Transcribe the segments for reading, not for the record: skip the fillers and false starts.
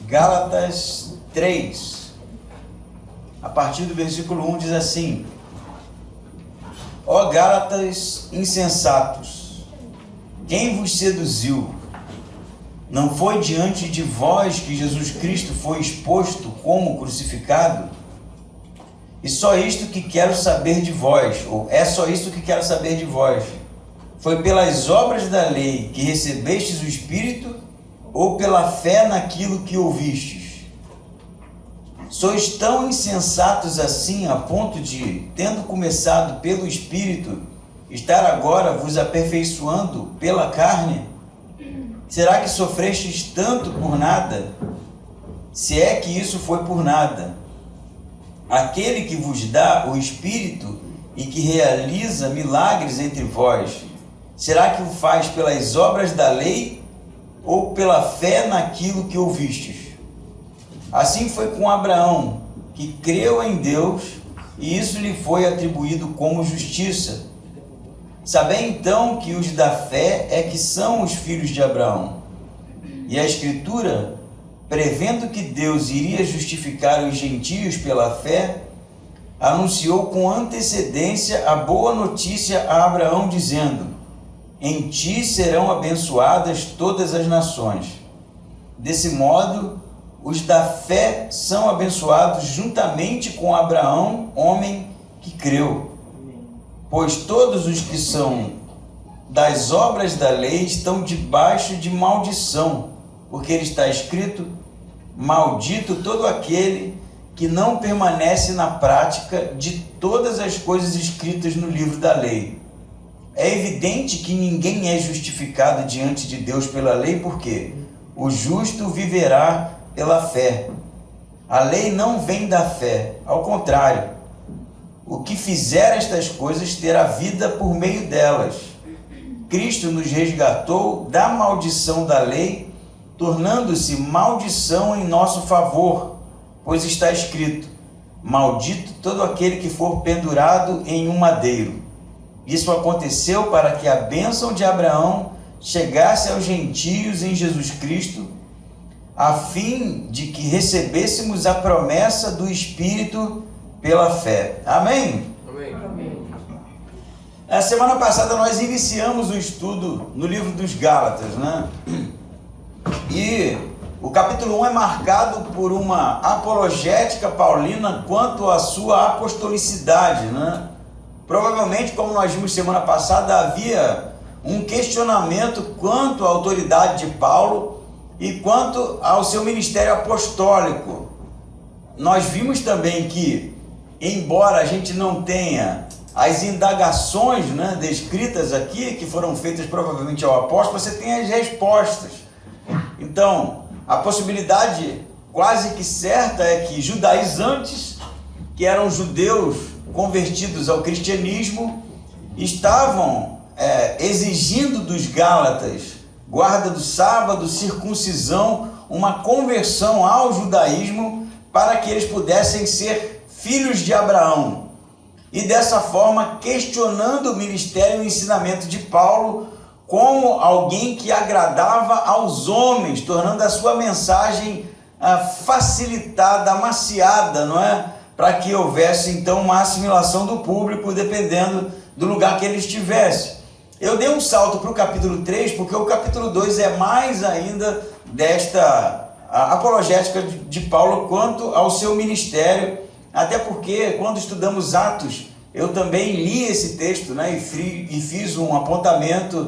Gálatas 3, a partir do versículo 1 diz assim: Ó Gálatas insensatos, quem vos seduziu? Não foi diante de vós que Jesus Cristo foi exposto como crucificado? E só isto que quero saber de vós, ou é só isto que quero saber de vós. Foi pelas obras da lei que recebestes o Espírito, ou pela fé naquilo que ouvistes? Sois tão insensatos assim, a ponto de, tendo começado pelo Espírito, estar agora vos aperfeiçoando pela carne? Será que sofrestes tanto por nada? Se é que isso foi por nada. Aquele que vos dá o Espírito e que realiza milagres entre vós, será que o faz pelas obras da lei ou pela fé naquilo que ouvistes? Assim foi com Abraão, que creu em Deus, e isso lhe foi atribuído como justiça. Sabei então que os da fé é que são os filhos de Abraão. E a Escritura, prevendo que Deus iria justificar os gentios pela fé, anunciou com antecedência a boa notícia a Abraão, dizendo: em ti serão abençoadas todas as nações. Desse modo, os da fé são abençoados juntamente com Abraão, homem que creu. Pois todos os que são das obras da lei estão debaixo de maldição, porque ele está escrito: maldito todo aquele que não permanece na prática de todas as coisas escritas no livro da lei. É evidente que ninguém é justificado diante de Deus pela lei, porque o justo viverá pela fé. A lei não vem da fé, ao contrário. O que fizer estas coisas terá vida por meio delas. Cristo nos resgatou da maldição da lei, tornando-se maldição em nosso favor, pois está escrito: maldito todo aquele que for pendurado em um madeiro. Isso aconteceu para que a bênção de Abraão chegasse aos gentios em Jesus Cristo, a fim de que recebêssemos a promessa do Espírito pela fé. Amém? Amém. Na semana passada nós iniciamos o estudo no livro dos Gálatas, né? E o capítulo 1 é marcado por uma apologética paulina quanto à sua apostolicidade, né? Provavelmente, como nós vimos semana passada, havia um questionamento quanto à autoridade de Paulo e quanto ao seu ministério apostólico. Nós vimos também que, embora a gente não tenha as indagações, né, descritas aqui, que foram feitas provavelmente ao apóstolo, você tem as respostas. Então, a possibilidade quase que certa é que judaizantes, que eram judeus convertidos ao cristianismo, estavam exigindo dos Gálatas guarda do sábado, circuncisão, uma conversão ao judaísmo para que eles pudessem ser filhos de Abraão. E dessa forma, questionando o ministério e o ensinamento de Paulo como alguém que agradava aos homens, tornando a sua mensagem facilitada, amaciada, não é? Para que houvesse então uma assimilação do público, dependendo do lugar que ele estivesse. Eu dei um salto para o capítulo 3, porque o capítulo 2 é mais ainda desta apologética de Paulo quanto ao seu ministério, até porque quando estudamos Atos, eu também li esse texto, né, e fiz um apontamento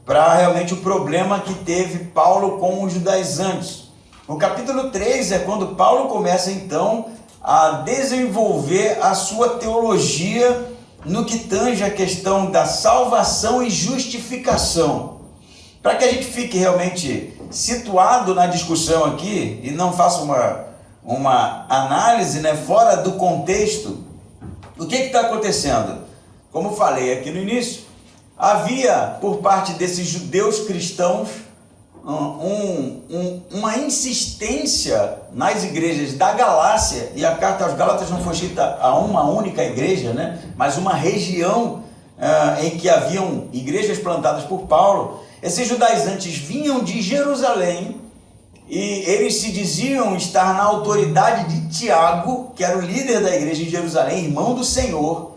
para realmente o problema que teve Paulo com os judaizantes. O capítulo 3 é quando Paulo começa então a desenvolver a sua teologia no que tange a questão da salvação e justificação. Para que a gente fique realmente situado na discussão aqui e não faça uma análise, né, fora do contexto, o que está acontecendo? Como falei aqui no início, havia por parte desses judeus cristãos uma insistência nas igrejas da Galácia, e a carta aos Gálatas não foi escrita a uma única igreja, né? Mas uma região em que haviam igrejas plantadas por Paulo. Esses judaizantes vinham de Jerusalém e eles se diziam estar na autoridade de Tiago, que era o líder da igreja em Jerusalém, irmão do Senhor,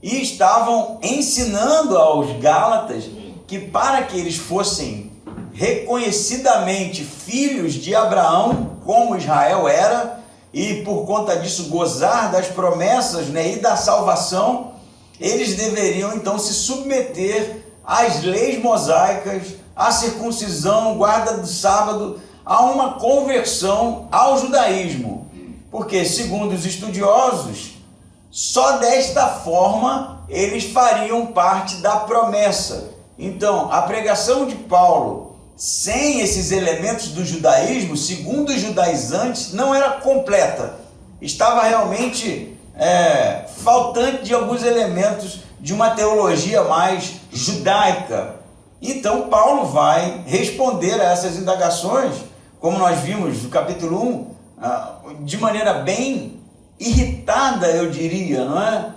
e estavam ensinando aos Gálatas que para que eles fossem reconhecidamente filhos de Abraão, como Israel era, e por conta disso gozar das promessas, né, e da salvação, eles deveriam então se submeter às leis mosaicas, à circuncisão, guarda do sábado, a uma conversão ao judaísmo. Porque, segundo os estudiosos, só desta forma eles fariam parte da promessa. Então, a pregação de Paulo, sem esses elementos do judaísmo, segundo os judaizantes, não era completa. Estava realmente faltante de alguns elementos de uma teologia mais judaica. Então, Paulo vai responder a essas indagações, como nós vimos no capítulo 1, de maneira bem irritada, eu diria, não é?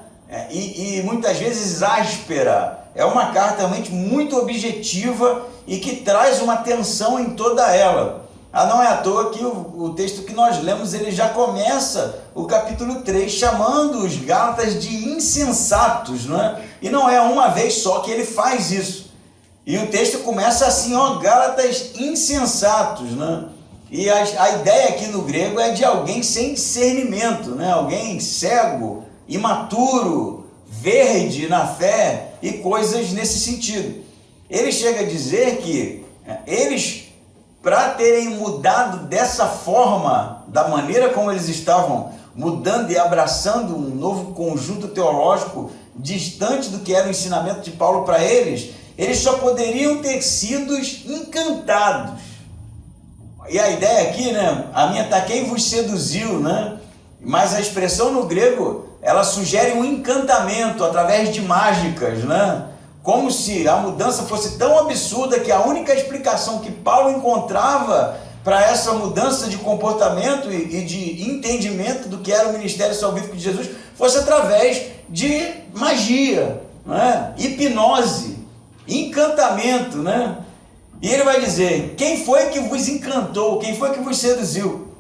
E muitas vezes áspera. É uma carta realmente muito objetiva e que traz uma tensão em toda ela. Não é à toa que o texto que nós lemos, ele já começa o capítulo 3 chamando os Gálatas de insensatos, não é? E não é uma vez só que ele faz isso. E o texto começa assim, Gálatas insensatos, né? E a ideia aqui no grego é de alguém sem discernimento, né? Alguém cego, imaturo, verde na fé e coisas nesse sentido. Ele chega a dizer que eles, para terem mudado dessa forma, da maneira como eles estavam mudando e abraçando um novo conjunto teológico distante do que era o ensinamento de Paulo para eles, eles só poderiam ter sido encantados. E a ideia aqui, né, a minha está quem vos seduziu, né? Mas a expressão no grego, ela sugere um encantamento através de mágicas, né? Como se a mudança fosse tão absurda que a única explicação que Paulo encontrava para essa mudança de comportamento e de entendimento do que era o ministério salvífico de Jesus fosse através de magia, né? Hipnose, encantamento, né? E ele vai dizer, quem foi que vos encantou? Quem foi que vos seduziu?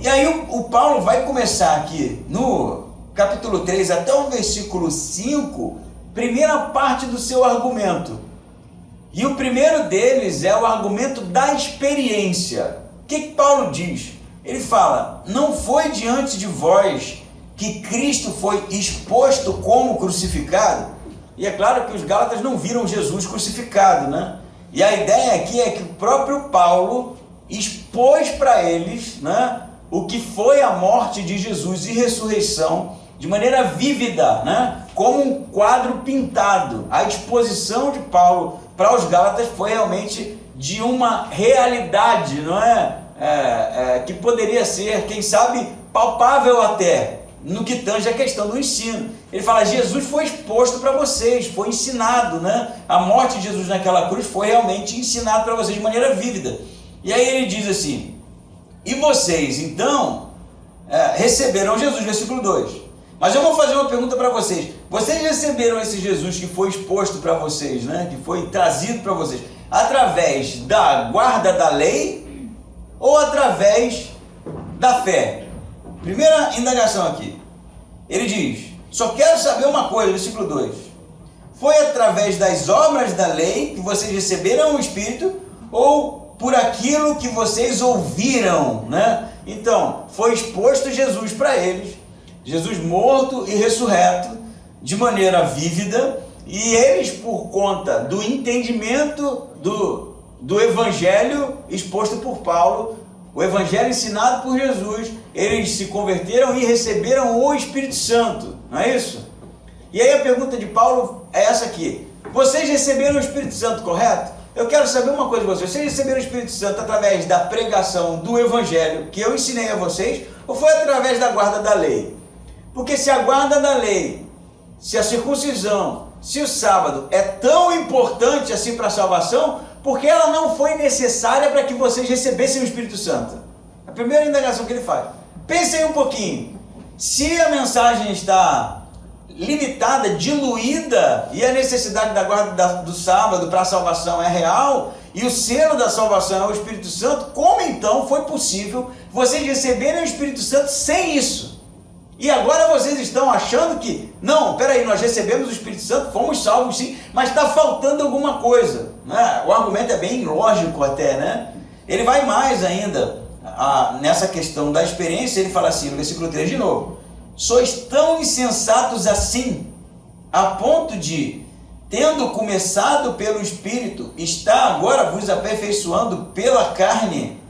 E aí o Paulo vai começar aqui no capítulo 3 até o versículo 5, primeira parte do seu argumento. E o primeiro deles é o argumento da experiência. O que Paulo diz? Ele fala, não foi diante de vós que Cristo foi exposto como crucificado? E é claro que os Gálatas não viram Jesus crucificado, né? E a ideia aqui é que o próprio Paulo expôs para eles, né, o que foi a morte de Jesus e ressurreição de maneira vívida, né, como um quadro pintado. A exposição de Paulo para os Gálatas foi realmente de uma realidade, não é? Que poderia ser, quem sabe, palpável até, no que tange a questão do ensino. Ele fala, Jesus foi exposto para vocês, foi ensinado, né? A morte de Jesus naquela cruz foi realmente ensinado para vocês de maneira vívida. E aí ele diz assim, e vocês então receberam Jesus, versículo 2. Mas eu vou fazer uma pergunta para vocês. Vocês receberam esse Jesus que foi exposto para vocês, né? Que foi trazido para vocês, através da guarda da lei ou através da fé? Primeira indagação aqui. Ele diz, só quero saber uma coisa, versículo 2. Foi através das obras da lei que vocês receberam o Espírito ou por aquilo que vocês ouviram, né? Então, foi exposto Jesus para eles, Jesus morto e ressurreto, de maneira vívida, e eles, por conta do entendimento do Evangelho exposto por Paulo, o Evangelho ensinado por Jesus, eles se converteram e receberam o Espírito Santo, não é isso? E aí a pergunta de Paulo é essa aqui, vocês receberam o Espírito Santo, correto? Eu quero saber uma coisa de vocês, vocês receberam o Espírito Santo através da pregação do Evangelho que eu ensinei a vocês, ou foi através da guarda da lei? Porque se a guarda da lei, se a circuncisão, se o sábado é tão importante assim para a salvação, porque ela não foi necessária para que vocês recebessem o Espírito Santo? A primeira indagação que ele faz. Pensem um pouquinho. Se a mensagem está limitada, diluída, e a necessidade da guarda do sábado para a salvação é real, e o selo da salvação é o Espírito Santo, como então foi possível vocês receberem o Espírito Santo sem isso? E agora vocês estão achando que, não, peraí, nós recebemos o Espírito Santo, fomos salvos sim, mas está faltando alguma coisa, né? O argumento é bem lógico até, né? Ele vai mais ainda nessa questão da experiência, ele fala assim, no versículo 3 de novo: sois tão insensatos assim, a ponto de, tendo começado pelo Espírito, está agora vos aperfeiçoando pela carne.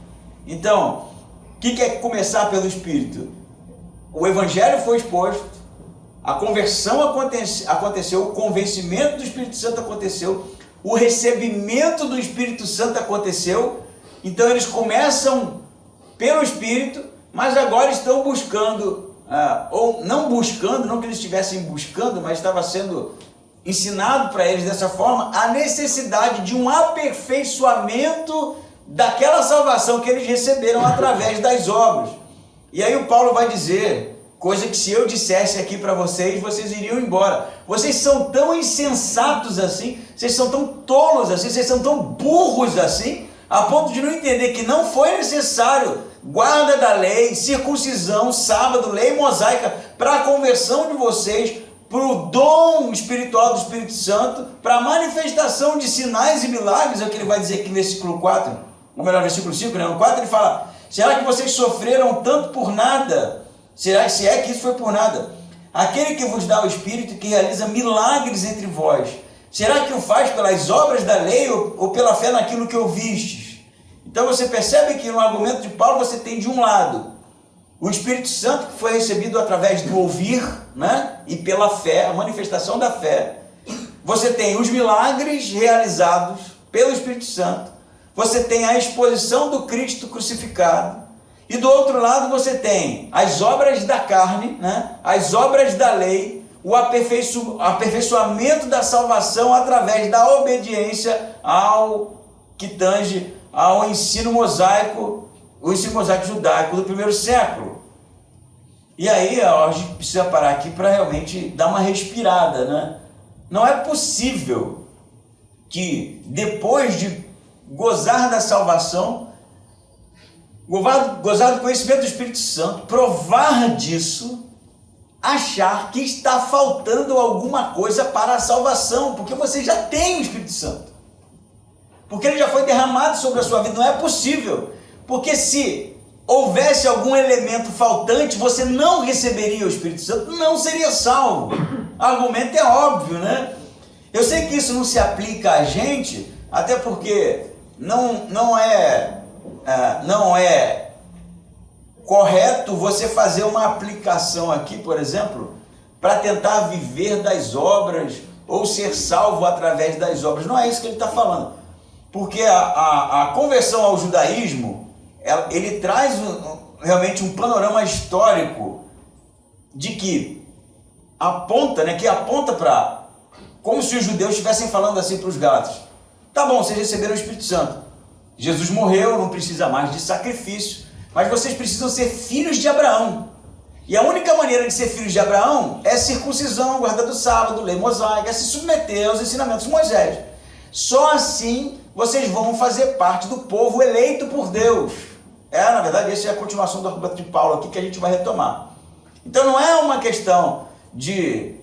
Então, o que é começar pelo Espírito? O Evangelho foi exposto, a conversão aconteceu, o convencimento do Espírito Santo aconteceu, o recebimento do Espírito Santo aconteceu. Então eles começam pelo Espírito, mas agora estão buscando, ou não buscando, não que eles estivessem buscando, mas estava sendo ensinado para eles dessa forma, a necessidade de um aperfeiçoamento daquela salvação que eles receberam através das obras. E aí o Paulo vai dizer, coisa que se eu dissesse aqui para vocês, vocês iriam embora. Vocês são tão insensatos assim, vocês são tão tolos assim, vocês são tão burros assim, a ponto de não entender que não foi necessário guarda da lei, circuncisão, sábado, lei mosaica, para a conversão de vocês, para o dom espiritual do Espírito Santo, para a manifestação de sinais e milagres. É o que ele vai dizer aqui no versículo 4, ou melhor, versículo 5, né? No 4 ele fala: será que vocês sofreram tanto por nada? Será que, se é que isso foi por nada? Aquele que vos dá o Espírito, que realiza milagres entre vós, será que o faz pelas obras da lei ou pela fé naquilo que ouvistes? Então você percebe que no argumento de Paulo você tem de um lado o Espírito Santo, que foi recebido através do ouvir, né? E pela fé, a manifestação da fé. Você tem os milagres realizados pelo Espírito Santo. Você tem a exposição do Cristo crucificado. E do outro lado você tem as obras da carne, né? As obras da lei, o aperfeiçoamento da salvação através da obediência ao que tange ao ensino mosaico, o ensino mosaico judaico do primeiro século. E aí a gente precisa parar aqui para realmente dar uma respirada, né? Não é possível que depois de gozar da salvação, gozar do conhecimento do Espírito Santo, provar disso, achar que está faltando alguma coisa para a salvação, porque você já tem o Espírito Santo, porque ele já foi derramado sobre a sua vida. Não é possível, porque se houvesse algum elemento faltante, você não receberia o Espírito Santo, não seria salvo. O argumento é óbvio, né? Eu sei que isso não se aplica a gente, até porque não é correto você fazer uma aplicação aqui, por exemplo, para tentar viver das obras ou ser salvo através das obras. Não é isso que ele está falando, porque a conversão ao judaísmo, ele traz realmente um panorama histórico de que aponta para como se os judeus estivessem falando assim para os gálatas: tá bom, vocês receberam o Espírito Santo, Jesus morreu, não precisa mais de sacrifício, mas vocês precisam ser filhos de Abraão. E a única maneira de ser filhos de Abraão é circuncisão, guarda do sábado, lei mosaica, é se submeter aos ensinamentos de Moisés. Só assim vocês vão fazer parte do povo eleito por Deus. Na verdade, essa é a continuação do argumento de Paulo aqui, que a gente vai retomar. Então não é uma questão de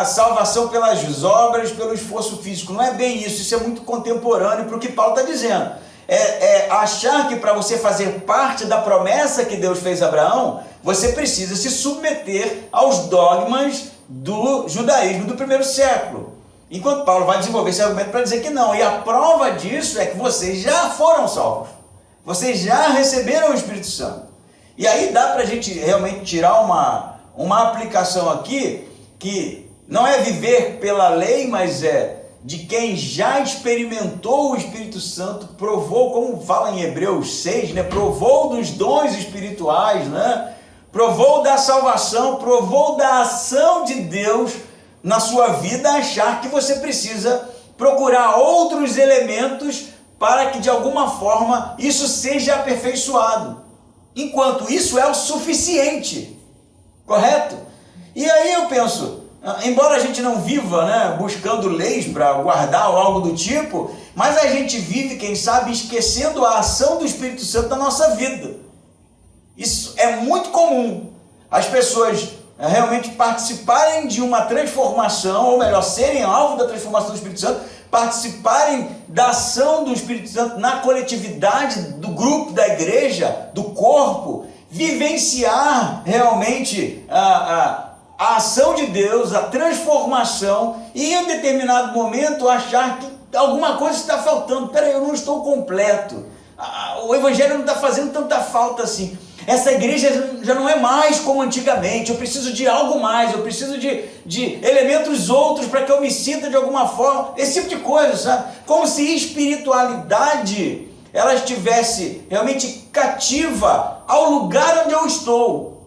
salvação pelas obras, pelo esforço físico. Não é bem isso. Isso é muito contemporâneo para o que Paulo está dizendo. Achar que para você fazer parte da promessa que Deus fez a Abraão, você precisa se submeter aos dogmas do judaísmo do primeiro século. Enquanto Paulo vai desenvolver esse argumento para dizer que não. E a prova disso é que vocês já foram salvos. Vocês já receberam o Espírito Santo. E aí dá para a gente realmente tirar uma aplicação aqui, que não é viver pela lei, mas é de quem já experimentou o Espírito Santo, provou, como fala em Hebreus 6, né? Provou dos dons espirituais, né? Provou da salvação, provou da ação de Deus na sua vida, achar que você precisa procurar outros elementos para que de alguma forma isso seja aperfeiçoado, enquanto isso é o suficiente, correto? E aí eu penso, embora a gente não viva, né, buscando leis para guardar ou algo do tipo, mas a gente vive, quem sabe, esquecendo a ação do Espírito Santo na nossa vida. Isso é muito comum. As pessoas realmente participarem de uma transformação, ou melhor, serem alvo da transformação do Espírito Santo, participarem da ação do Espírito Santo na coletividade do grupo, da igreja, do corpo, vivenciar realmente a ação de Deus, a transformação, e em um determinado momento achar que alguma coisa está faltando. Peraí, eu não estou completo, o evangelho não está fazendo tanta falta assim, essa igreja já não é mais como antigamente, eu preciso de algo mais, eu preciso de elementos outros para que eu me sinta de alguma forma, esse tipo de coisa, sabe? Como se espiritualidade ela estivesse realmente cativa ao lugar onde eu estou,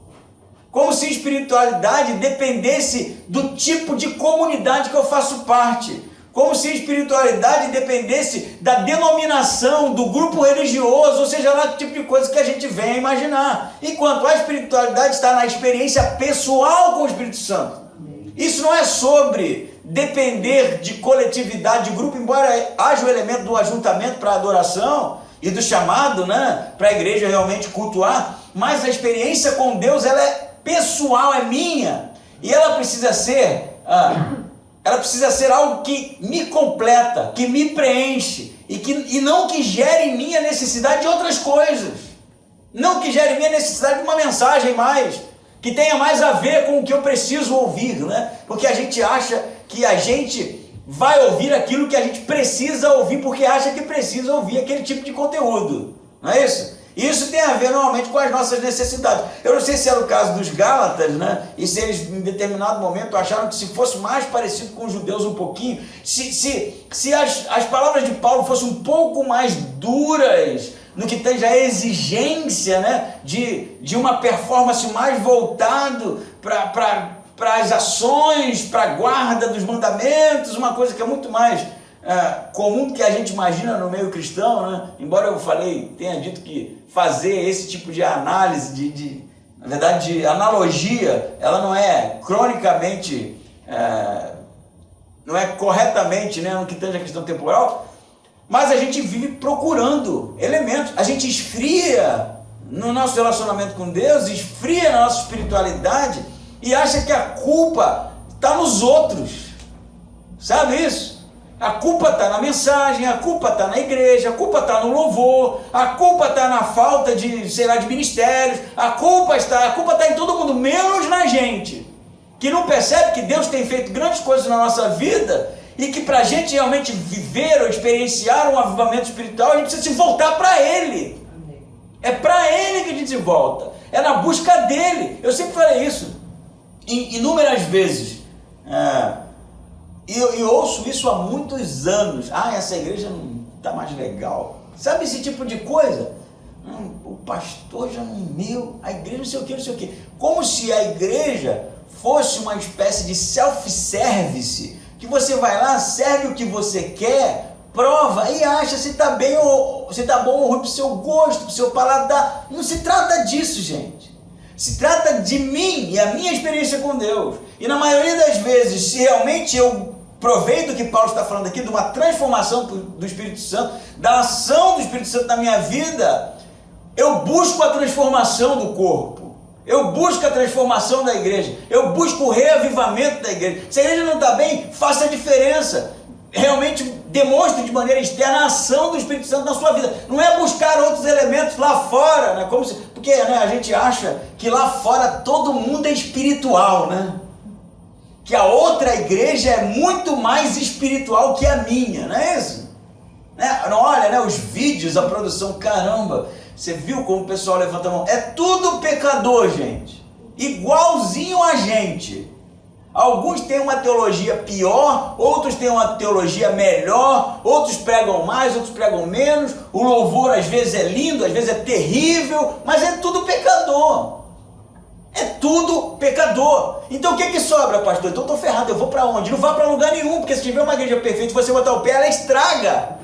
como se espiritualidade dependesse do tipo de comunidade que eu faço parte, como se a espiritualidade dependesse da denominação, do grupo religioso, ou seja lá que tipo de coisa que a gente vem a imaginar. Enquanto a espiritualidade está na experiência pessoal com o Espírito Santo. Isso não é sobre depender de coletividade, de grupo, embora haja o elemento do ajuntamento para a adoração e do chamado, né, para a igreja realmente cultuar, mas a experiência com Deus, ela é pessoal, é minha, e ela precisa ser... ela precisa ser algo que me completa, que me preenche, e não que gere em mim a necessidade de outras coisas, não que gere em mim a necessidade de uma mensagem mais, que tenha mais a ver com o que eu preciso ouvir, né? Porque a gente acha que a gente vai ouvir aquilo que a gente precisa ouvir, porque acha que precisa ouvir aquele tipo de conteúdo, não é isso? Isso tem a ver normalmente com as nossas necessidades. Eu não sei se era o caso dos Gálatas, né? E se eles em determinado momento acharam que se fosse mais parecido com os judeus um pouquinho, se as palavras de Paulo fossem um pouco mais duras no que tange a exigência, né, de uma performance mais voltado para as ações, para a guarda dos mandamentos, uma coisa que é muito mais comum do que a gente imagina no meio cristão, né? Embora eu tenha dito que fazer esse tipo de análise, na verdade, de analogia, ela não é cronicamente, não é corretamente, né, no que tange a questão temporal, mas a gente vive procurando elementos, a gente esfria no nosso relacionamento com Deus, esfria na nossa espiritualidade e acha que a culpa está nos outros, sabe isso? A culpa está na mensagem, a culpa está na igreja, a culpa está no louvor, a culpa está na falta de ministérios, a culpa está em todo mundo, menos na gente, que não percebe que Deus tem feito grandes coisas na nossa vida e que para a gente realmente viver ou experienciar um avivamento espiritual, a gente precisa se voltar para Ele. É para Ele que a gente se volta, é na busca dEle. Eu sempre falei isso, inúmeras vezes, e ouço isso há muitos anos. Essa igreja não está mais legal. Sabe esse tipo de coisa? O pastor já não a igreja não sei o que. Como se a igreja fosse uma espécie de self-service, que você vai lá, serve o que você quer, prova e acha se está bem ou se está bom ou ruim para o seu gosto, para o seu paladar. Não se trata disso, gente. Se trata de mim e a minha experiência com Deus. E na maioria das vezes, se realmente eu provei do que Paulo está falando aqui, de uma transformação do Espírito Santo, da ação do Espírito Santo na minha vida, eu busco a transformação do corpo, eu busco a transformação da igreja, eu busco o reavivamento da igreja. Se a igreja não está bem, faça a diferença, realmente demonstre de maneira externa a ação do Espírito Santo na sua vida. Não é buscar outros elementos lá fora, né? Porque a gente acha que lá fora todo mundo é espiritual, né? Que a outra igreja é muito mais espiritual que a minha, não é isso? Olha, né, os vídeos, a produção, caramba, você viu como o pessoal levanta a mão? É tudo pecador, gente, igualzinho a gente. Alguns têm uma teologia pior, outros têm uma teologia melhor, outros pregam mais, outros pregam menos, o louvor às vezes é lindo, às vezes é terrível, mas é tudo pecador. É tudo pecador. Então o que sobra, pastor? Então eu estou ferrado, eu vou para onde? Não vá para lugar nenhum, porque se tiver uma igreja perfeita e você botar o pé, ela estraga.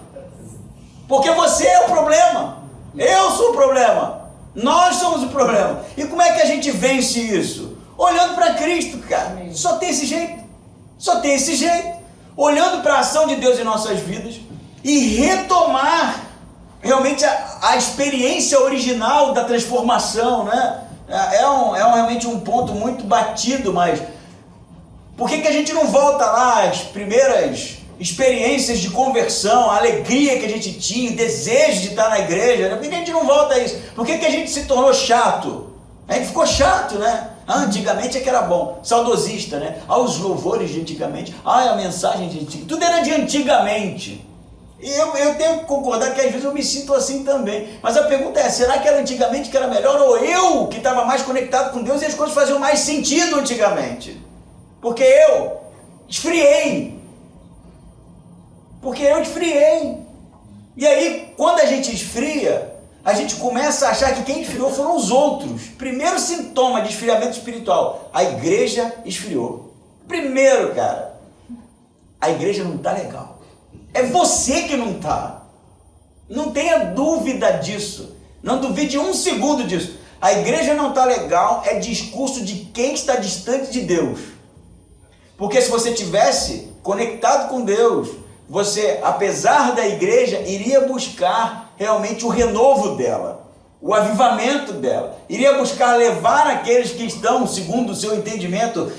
Porque você é o problema. Eu sou o problema. Nós somos o problema. E como é que a gente vence isso? Olhando para Cristo, cara. Só tem esse jeito. Só tem esse jeito. Olhando para a ação de Deus em nossas vidas, e retomar realmente a experiência original da transformação, né? Realmente um ponto muito batido, mas por que a gente não volta lá às primeiras experiências de conversão, a alegria que a gente tinha, o desejo de estar na igreja, né? Por que a gente não volta a isso? Por que a gente se tornou chato? A gente ficou chato, né? Antigamente é que era bom, saudosista, né? Os louvores de antigamente, a mensagem de antigamente, tudo era de antigamente. E eu tenho que concordar que às vezes eu me sinto assim também. Mas a pergunta é, será que era antigamente que era melhor, ou eu que estava mais conectado com Deus e as coisas faziam mais sentido antigamente? Porque eu esfriei. E aí, quando a gente esfria, a gente começa a achar que quem esfriou foram os outros. Primeiro sintoma de esfriamento espiritual, a igreja esfriou. Primeiro, cara, a igreja não está legal. É você que não está. Não tenha dúvida disso. Não duvide um segundo disso. A igreja não está legal é discurso de quem está distante de Deus. Porque se você tivesse conectado com Deus, você, apesar da igreja, iria buscar realmente o renovo dela, o avivamento dela, iria buscar levar aqueles que estão, segundo o seu entendimento,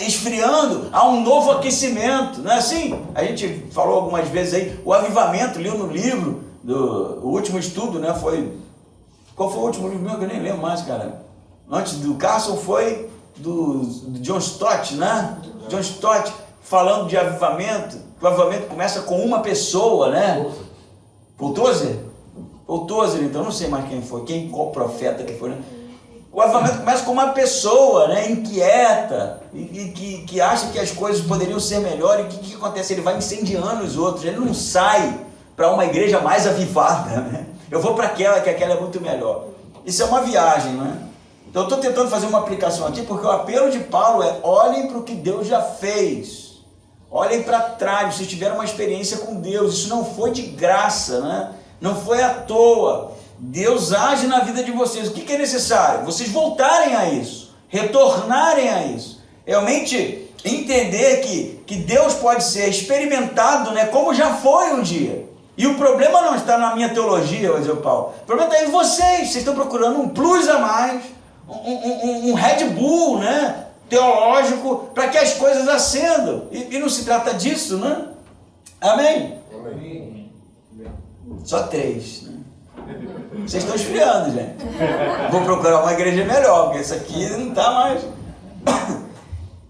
esfriando, a um novo aquecimento, não é assim? A gente falou algumas vezes aí, o avivamento, leu no livro, o último estudo, né, qual foi o último livro meu que eu nem lembro mais, cara? Antes do Carson foi do John Stott, né? John Stott, falando de avivamento, que o avivamento começa com uma pessoa, né? Paul Tozer, então não sei mais quem foi, qual profeta que foi, né? O avivamento começa com uma pessoa, né, inquieta, e que acha que as coisas poderiam ser melhores, e o que acontece? Ele vai incendiando os outros, ele não sai para uma igreja mais avivada, né? Eu vou para aquela, que aquela é muito melhor. Isso é uma viagem, né? Então eu estou tentando fazer uma aplicação aqui, porque o apelo de Paulo é: olhem para o que Deus já fez, olhem para trás, vocês tiveram uma experiência com Deus, isso não foi de graça, né? Não foi à toa. Deus age na vida de vocês. O que é necessário? Vocês voltarem a isso, retornarem a isso, realmente entender que Deus pode ser experimentado, né, como já foi um dia. E o problema não está na minha teologia, vai dizer o Paulo, o problema está em vocês estão procurando um plus a mais, um Red Bull, né, teológico, para que as coisas acendam, e não se trata disso, né? Amém? Amém. Só 3, né? Vocês estão esfriando, gente. Vou procurar uma igreja melhor, porque essa aqui não está mais.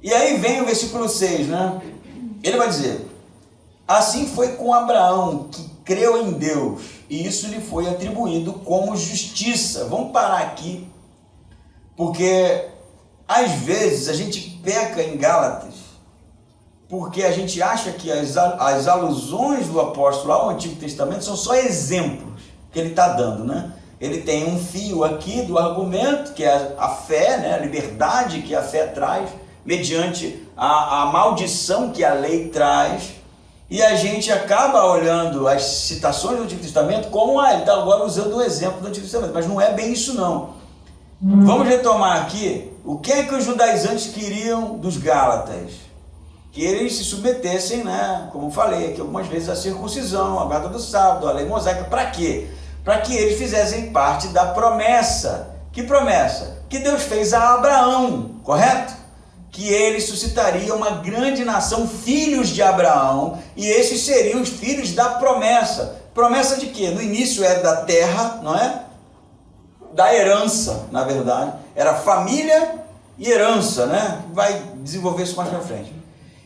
E aí vem o versículo 6, né? Ele vai dizer: assim foi com Abraão, que creu em Deus, e isso lhe foi atribuído como justiça. Vamos parar aqui, porque às vezes a gente peca em Gálatas, porque a gente acha que as alusões do apóstolo ao Antigo Testamento são só exemplos que ele está dando, né? Ele tem um fio aqui do argumento, que é a fé, né? A liberdade que a fé traz, mediante a maldição que a lei traz, e a gente acaba olhando as citações do Antigo Testamento como, ele está agora usando o exemplo do Antigo Testamento, mas não é bem isso não. Vamos retomar aqui, o que é que os judaizantes queriam dos Gálatas? Que eles se submetessem, né, como falei aqui algumas vezes, à circuncisão, à guarda do sábado, à lei mosaica. Para quê? Para que eles fizessem parte da promessa. Que promessa? Que Deus fez a Abraão, correto? Que ele suscitaria uma grande nação, filhos de Abraão, e esses seriam os filhos da promessa. Promessa de quê? No início era da terra, não é? Da herança, na verdade. Era família e herança, né? Vai desenvolver isso mais para frente.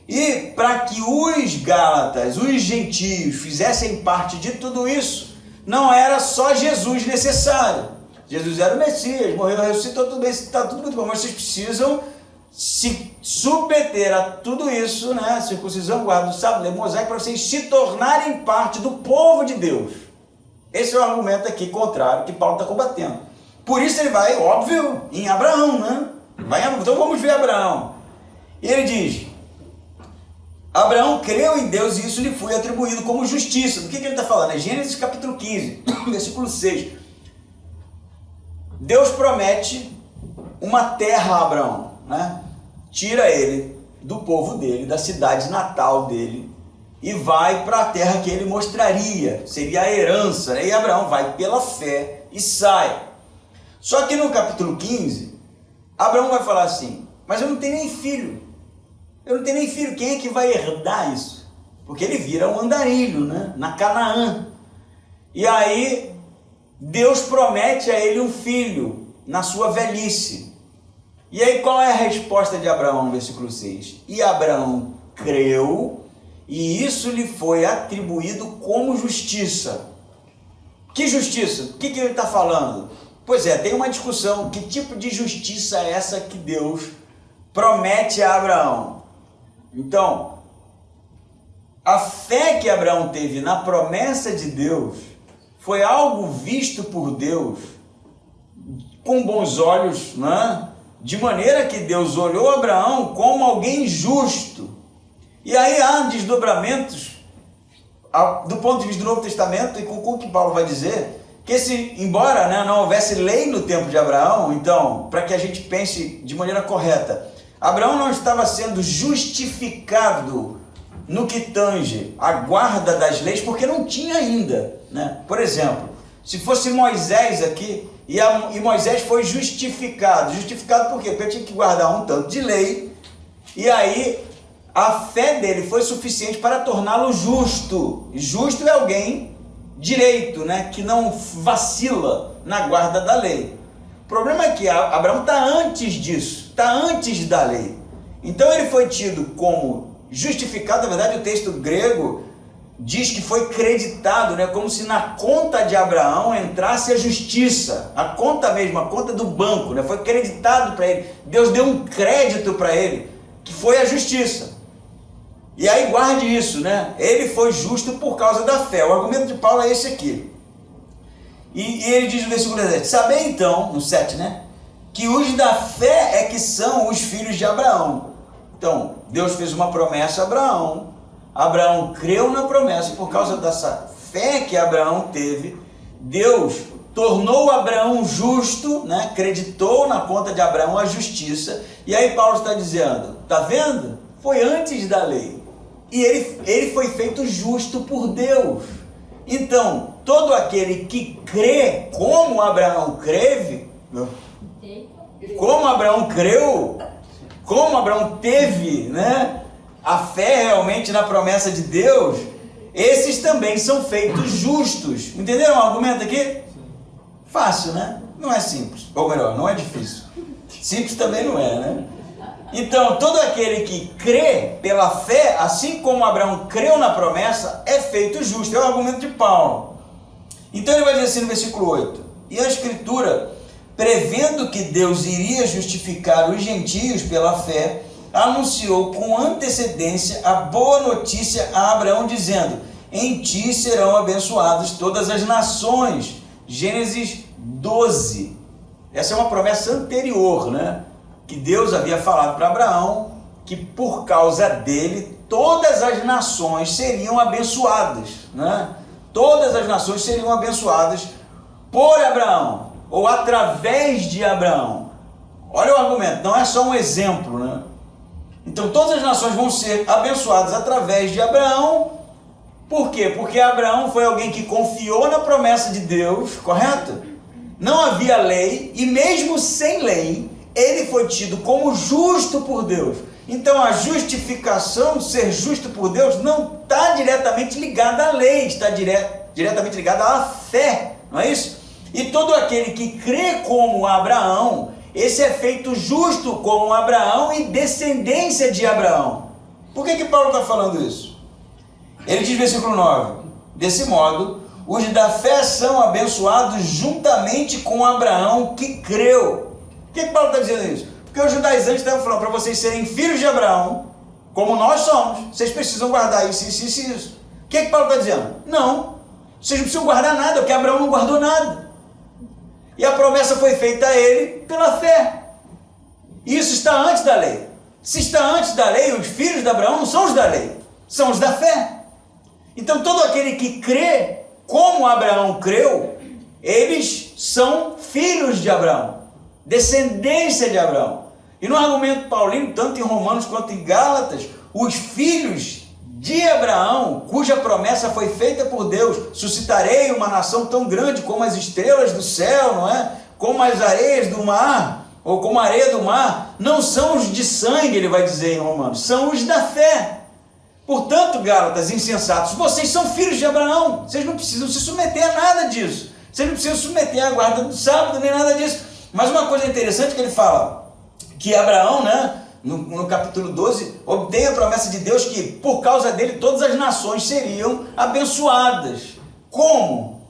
E para que os Gálatas, os gentios, fizessem parte de tudo isso, não era só Jesus necessário. Jesus era o Messias, morreu, ressuscitou, tudo bem, está tudo muito bom, mas vocês precisam se submeter a tudo isso, né? Circuncisão, guarda do sábado, lei mosaica, para vocês se tornarem parte do povo de Deus. Esse é o argumento aqui contrário que Paulo está combatendo. Por isso ele vai, óbvio, em Abraão, né? Então vamos ver Abraão. E ele diz: Abraão creu em Deus e isso lhe foi atribuído como justiça. Do que ele está falando? É Gênesis capítulo 15, versículo 6. Deus promete uma terra a Abraão, né? Tira ele do povo dele, da cidade natal dele, e vai para a terra que ele mostraria, seria a herança, né? E Abraão vai pela fé e sai. Só que no capítulo 15, Abraão vai falar assim: mas eu não tenho nem filho, quem é que vai herdar isso? Porque ele vira um andarilho, né? Na Canaã. E aí Deus promete a ele um filho na sua velhice. E aí qual é a resposta de Abraão no versículo 6? E Abraão creu, e isso lhe foi atribuído como justiça. Que justiça? O que ele está falando? Pois é, tem uma discussão. Que tipo de justiça é essa que Deus promete a Abraão? Então, a fé que Abraão teve na promessa de Deus foi algo visto por Deus com bons olhos, né? De maneira que Deus olhou Abraão como alguém justo. E aí há desdobramentos do ponto de vista do Novo Testamento, e com o que Paulo vai dizer, que embora, né, não houvesse lei no tempo de Abraão, então, para que a gente pense de maneira correta, Abraão não estava sendo justificado no que tange a guarda das leis, porque não tinha ainda, né? Por exemplo, se fosse Moisés aqui, e Moisés foi justificado por quê? Porque ele tinha que guardar um tanto de lei, e aí a fé dele foi suficiente para torná-lo justo. Justo é alguém direito, né? Que não vacila na guarda da lei. O problema é que Abraão está antes disso, está antes da lei. Então ele foi tido como justificado. Na verdade, o texto grego diz que foi creditado, né? Como se na conta de Abraão entrasse a justiça, a conta mesmo, a conta do banco, né? Foi creditado para ele. Deus deu um crédito para ele, que foi a justiça. E aí guarde isso, né? Ele foi justo por causa da fé. O argumento de Paulo é esse aqui. E ele diz no versículo 17: saber então, no 7, né? Que os da fé é que são os filhos de Abraão. Então, Deus fez uma promessa a Abraão. Abraão creu na promessa, e por causa dessa fé que Abraão teve, Deus tornou Abraão justo, né? Acreditou na conta de Abraão a justiça. E aí Paulo está dizendo: tá vendo? Foi antes da lei. E ele foi feito justo por Deus. Então, todo aquele que crê como Abraão creve, como Abraão creu, como Abraão teve, né, a fé realmente na promessa de Deus, esses também são feitos justos. Entenderam o argumento aqui? Fácil, né? Não é simples. Ou melhor, não é difícil. Simples também não é, né? Então, todo aquele que crê pela fé, assim como Abraão creu na promessa, é feito justo. É o argumento de Paulo. Então ele vai dizer assim no versículo 8: e a Escritura, prevendo que Deus iria justificar os gentios pela fé, anunciou com antecedência a boa notícia a Abraão, dizendo: em ti serão abençoadas todas as nações. Gênesis 12. Essa é uma promessa anterior, né? Que Deus havia falado para Abraão, que por causa dele todas as nações seriam abençoadas, né? Todas as nações seriam abençoadas por Abraão, ou através de Abraão. Olha o argumento, não é só um exemplo, né? Então todas as nações vão ser abençoadas através de Abraão. Por quê? Porque Abraão foi alguém que confiou na promessa de Deus, correto? Não havia lei, e mesmo sem lei, ele foi tido como justo por Deus. Então a justificação, ser justo por Deus, não está diretamente ligada à lei, está diretamente ligada à fé, não é isso? E todo aquele que crê como Abraão, esse é feito justo como Abraão e descendência de Abraão. Por que Paulo está falando isso? Ele diz no versículo 9: desse modo, os da fé são abençoados juntamente com Abraão que creu. Por que Paulo está dizendo isso? Porque os judaizantes estavam falando: para vocês serem filhos de Abraão, como nós somos, vocês precisam guardar isso, isso, isso, isso. O que Paulo está dizendo? Não, vocês não precisam guardar nada, porque Abraão não guardou nada. E a promessa foi feita a ele pela fé. Isso está antes da lei. Se está antes da lei, os filhos de Abraão não são os da lei, são os da fé. Então todo aquele que crê como Abraão creu, eles são filhos de Abraão, descendência de Abraão. E no argumento paulino, tanto em Romanos quanto em Gálatas, os filhos de Abraão, cuja promessa foi feita por Deus: suscitarei uma nação tão grande como as estrelas do céu, não é? Como as areias do mar, ou como a areia do mar. Não são os de sangue, ele vai dizer em Romanos, são os da fé. Portanto, Gálatas insensatos, vocês são filhos de Abraão, vocês não precisam se submeter a nada disso, vocês não precisam se submeter à guarda do sábado, nem nada disso. Mas uma coisa interessante que ele fala, que Abraão, né, no capítulo 12, obtém a promessa de Deus que por causa dele todas as nações seriam abençoadas. Como?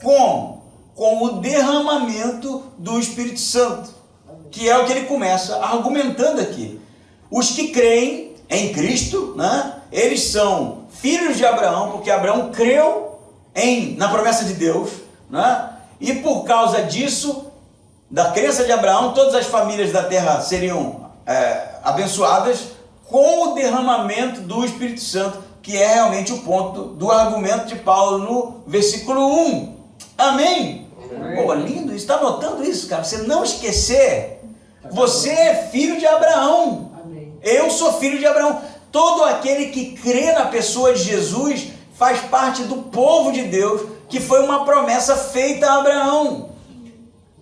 Com o derramamento do Espírito Santo, que é o que ele começa argumentando aqui. Os que creem em Cristo, né, eles são filhos de Abraão, porque Abraão creu na promessa de Deus, né, e por causa disso, da crença de Abraão, todas as famílias da terra seriam abençoadas com o derramamento do Espírito Santo, que é realmente o ponto do argumento de Paulo no versículo 1. Amém? Pô, lindo, está anotando isso, cara, você não esquecer. Você é filho de Abraão. Eu sou filho de Abraão. Todo aquele que crê na pessoa de Jesus faz parte do povo de Deus, que foi uma promessa feita a Abraão.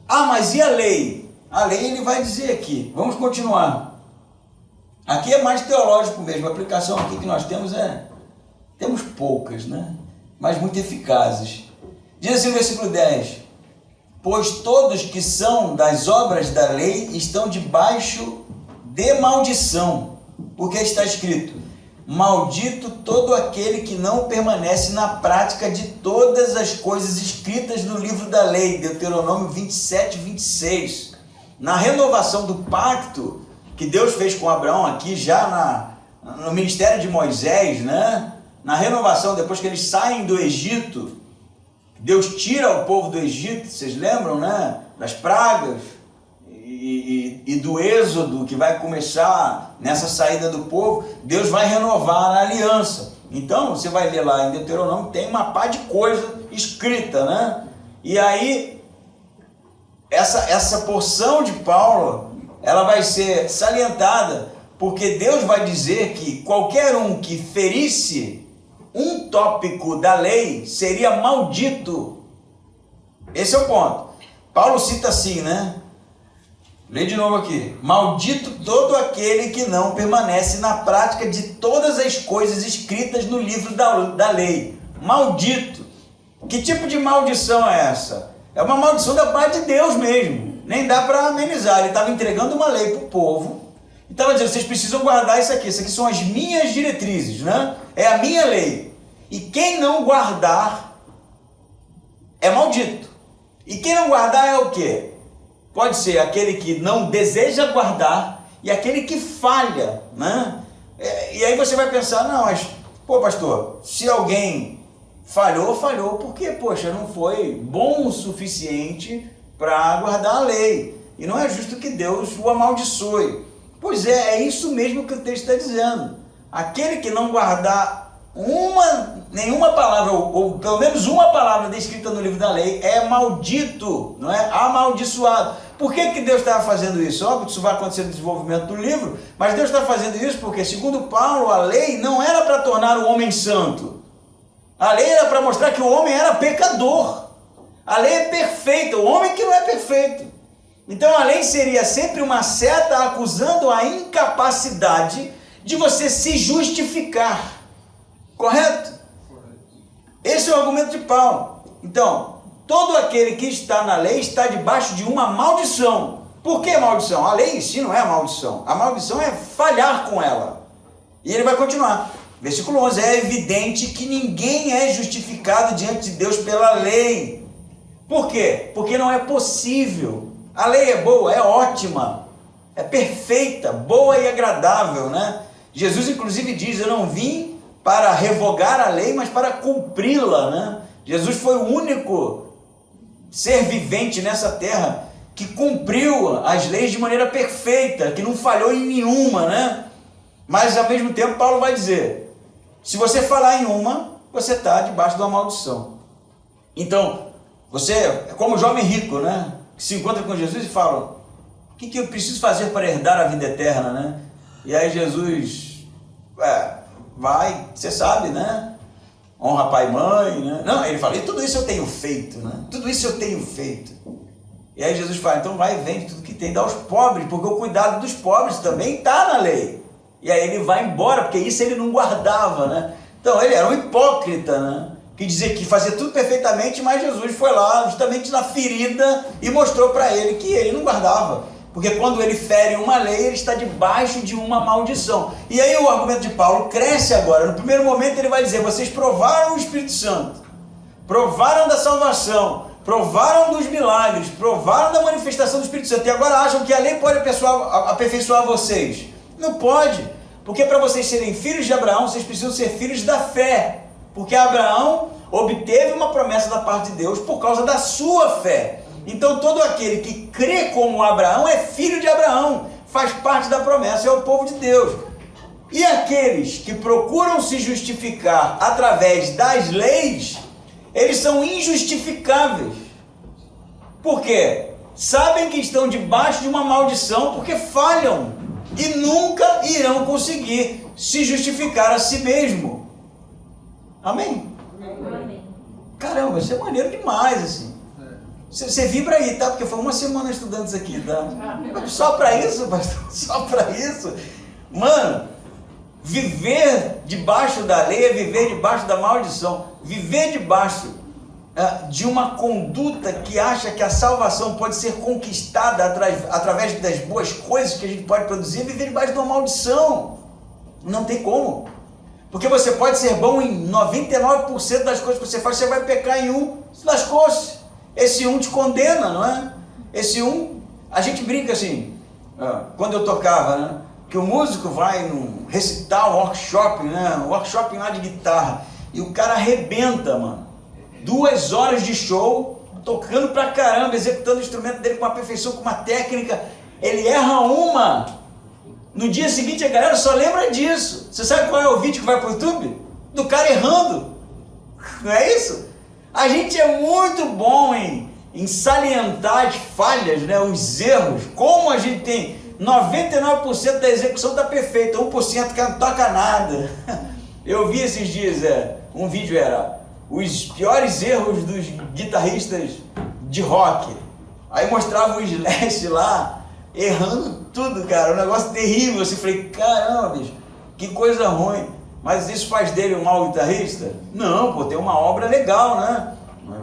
Ah, mas e a lei? A lei ele vai dizer aqui. Vamos continuar. Aqui é mais teológico mesmo. A aplicação aqui que nós temos temos poucas, né? Mas muito eficazes. Diz assim no versículo 10: pois todos que são das obras da lei estão debaixo de maldição, porque está escrito: maldito todo aquele que não permanece na prática de todas as coisas escritas no livro da lei. Deuteronômio 27, 26. Na renovação do pacto que Deus fez com Abraão aqui, já no ministério de Moisés, né? Na renovação, depois que eles saem do Egito, Deus tira o povo do Egito, vocês lembram, né? Das pragas e do êxodo que vai começar nessa saída do povo. Deus vai renovar a aliança. Então, você vai ler lá em Deuteronômio, tem uma pá de coisa escrita, né? E aí, essa porção de Paulo, ela vai ser salientada, porque Deus vai dizer que qualquer um que ferisse um tópico da lei seria maldito. Esse é o ponto. Paulo cita assim, né? Lê de novo aqui: maldito todo aquele que não permanece na prática de todas as coisas escritas no livro da lei. Maldito. Que tipo de maldição é essa? É uma maldição da parte de Deus mesmo. Nem dá para amenizar. Ele estava entregando uma lei para o povo e estava dizendo: vocês precisam guardar isso aqui são as minhas diretrizes, né? É a minha lei. E quem não guardar é maldito. E quem não guardar é o quê? Pode ser aquele que não deseja guardar e aquele que falha, né? E aí você vai pensar: não, mas, pô, pastor, se alguém falhou, porque, poxa, não foi bom o suficiente para guardar a lei. E não é justo que Deus o amaldiçoe. Pois é isso mesmo que o texto está dizendo. Aquele que não guardar nenhuma palavra, ou pelo menos uma palavra descrita no livro da lei, é maldito, não é? Amaldiçoado. Por que Deus estava fazendo isso? Óbvio que isso vai acontecer no desenvolvimento do livro, mas Deus está fazendo isso porque, segundo Paulo, a lei não era para tornar o homem santo. A lei era para mostrar que o homem era pecador. A lei é perfeita, o homem que não é perfeito. Então a lei seria sempre uma seta acusando a incapacidade de você se justificar. Correto? Esse é o argumento de Paulo. Então, todo aquele que está na lei está debaixo de uma maldição. Por que maldição? A lei em si não é maldição. A maldição é falhar com ela. E ele vai continuar. Versículo 11. É evidente que ninguém é justificado diante de Deus pela lei. Por quê? Porque não é possível. A lei é boa, é ótima, é perfeita, boa e agradável, né? Jesus inclusive diz: eu não vim para revogar a lei, mas para cumpri-la, né? Jesus foi o único ser vivente nessa terra que cumpriu as leis de maneira perfeita, que não falhou em nenhuma, né? Mas ao mesmo tempo Paulo vai dizer: se você falar em uma, você está debaixo de uma maldição. Então, você é como o jovem rico, né? Que se encontra com Jesus e fala: o que eu preciso fazer para herdar a vida eterna, né? E aí Jesus, vai, você sabe, né? Honra pai e mãe, né? Não, ele fala, e tudo isso eu tenho feito, né? Tudo isso eu tenho feito. E aí Jesus fala, então vai e vende tudo que tem, dá aos pobres, porque o cuidado dos pobres também está na lei. E aí ele vai embora, porque isso ele não guardava, né? Então ele era um hipócrita, né? Que dizia que fazia tudo perfeitamente, mas Jesus foi lá justamente na ferida e mostrou para ele que ele não guardava. Porque quando ele fere uma lei, ele está debaixo de uma maldição. E aí o argumento de Paulo cresce agora. No primeiro momento ele vai dizer, vocês provaram o Espírito Santo, provaram da salvação, provaram dos milagres, provaram da manifestação do Espírito Santo, e agora acham que a lei pode aperfeiçoar vocês. Não pode, porque para vocês serem filhos de Abraão, vocês precisam ser filhos da fé. Porque Abraão obteve uma promessa da parte de Deus por causa da sua fé. Então todo aquele que crê como Abraão é filho de Abraão, faz parte da promessa, é o povo de Deus. E aqueles que procuram se justificar através das leis, eles são injustificáveis. Por quê? Sabem que estão debaixo de uma maldição porque falham e nunca irão conseguir se justificar a si mesmo. Amém? Amém. Caramba, isso é maneiro demais, assim. Você vibra aí, tá? Porque foi uma semana estudando isso aqui, tá? Só para isso, pastor? Só para isso? Mano, viver debaixo da lei é viver debaixo da maldição. Viver debaixo de uma conduta que acha que a salvação pode ser conquistada através das boas coisas que a gente pode produzir, é viver debaixo de uma maldição. Não tem como. Porque você pode ser bom em 99% das coisas que você faz, você vai pecar em um, se lascou-se. Esse um te condena, não é? Esse um, a gente brinca assim, quando eu tocava, né? Que o músico vai num recital, um workshop, né? Um workshop lá de guitarra, e o cara arrebenta, mano. 2 horas de show, tocando pra caramba, executando o instrumento dele com uma perfeição, com uma técnica. Ele erra uma. No dia seguinte a galera só lembra disso. Você sabe qual é o vídeo que vai pro YouTube? Do cara errando. Não é isso? A gente é muito bom em salientar as falhas, né? Os erros. Como a gente tem 99% da execução está perfeita, 1% que não toca nada. Eu vi esses dias, um vídeo era os piores erros dos guitarristas de rock. Aí mostrava o Slash lá, errando tudo, cara, um negócio terrível. Eu falei, caramba, bicho, que coisa ruim. Mas isso faz dele um mau guitarrista? Não, pô, tem uma obra legal, né?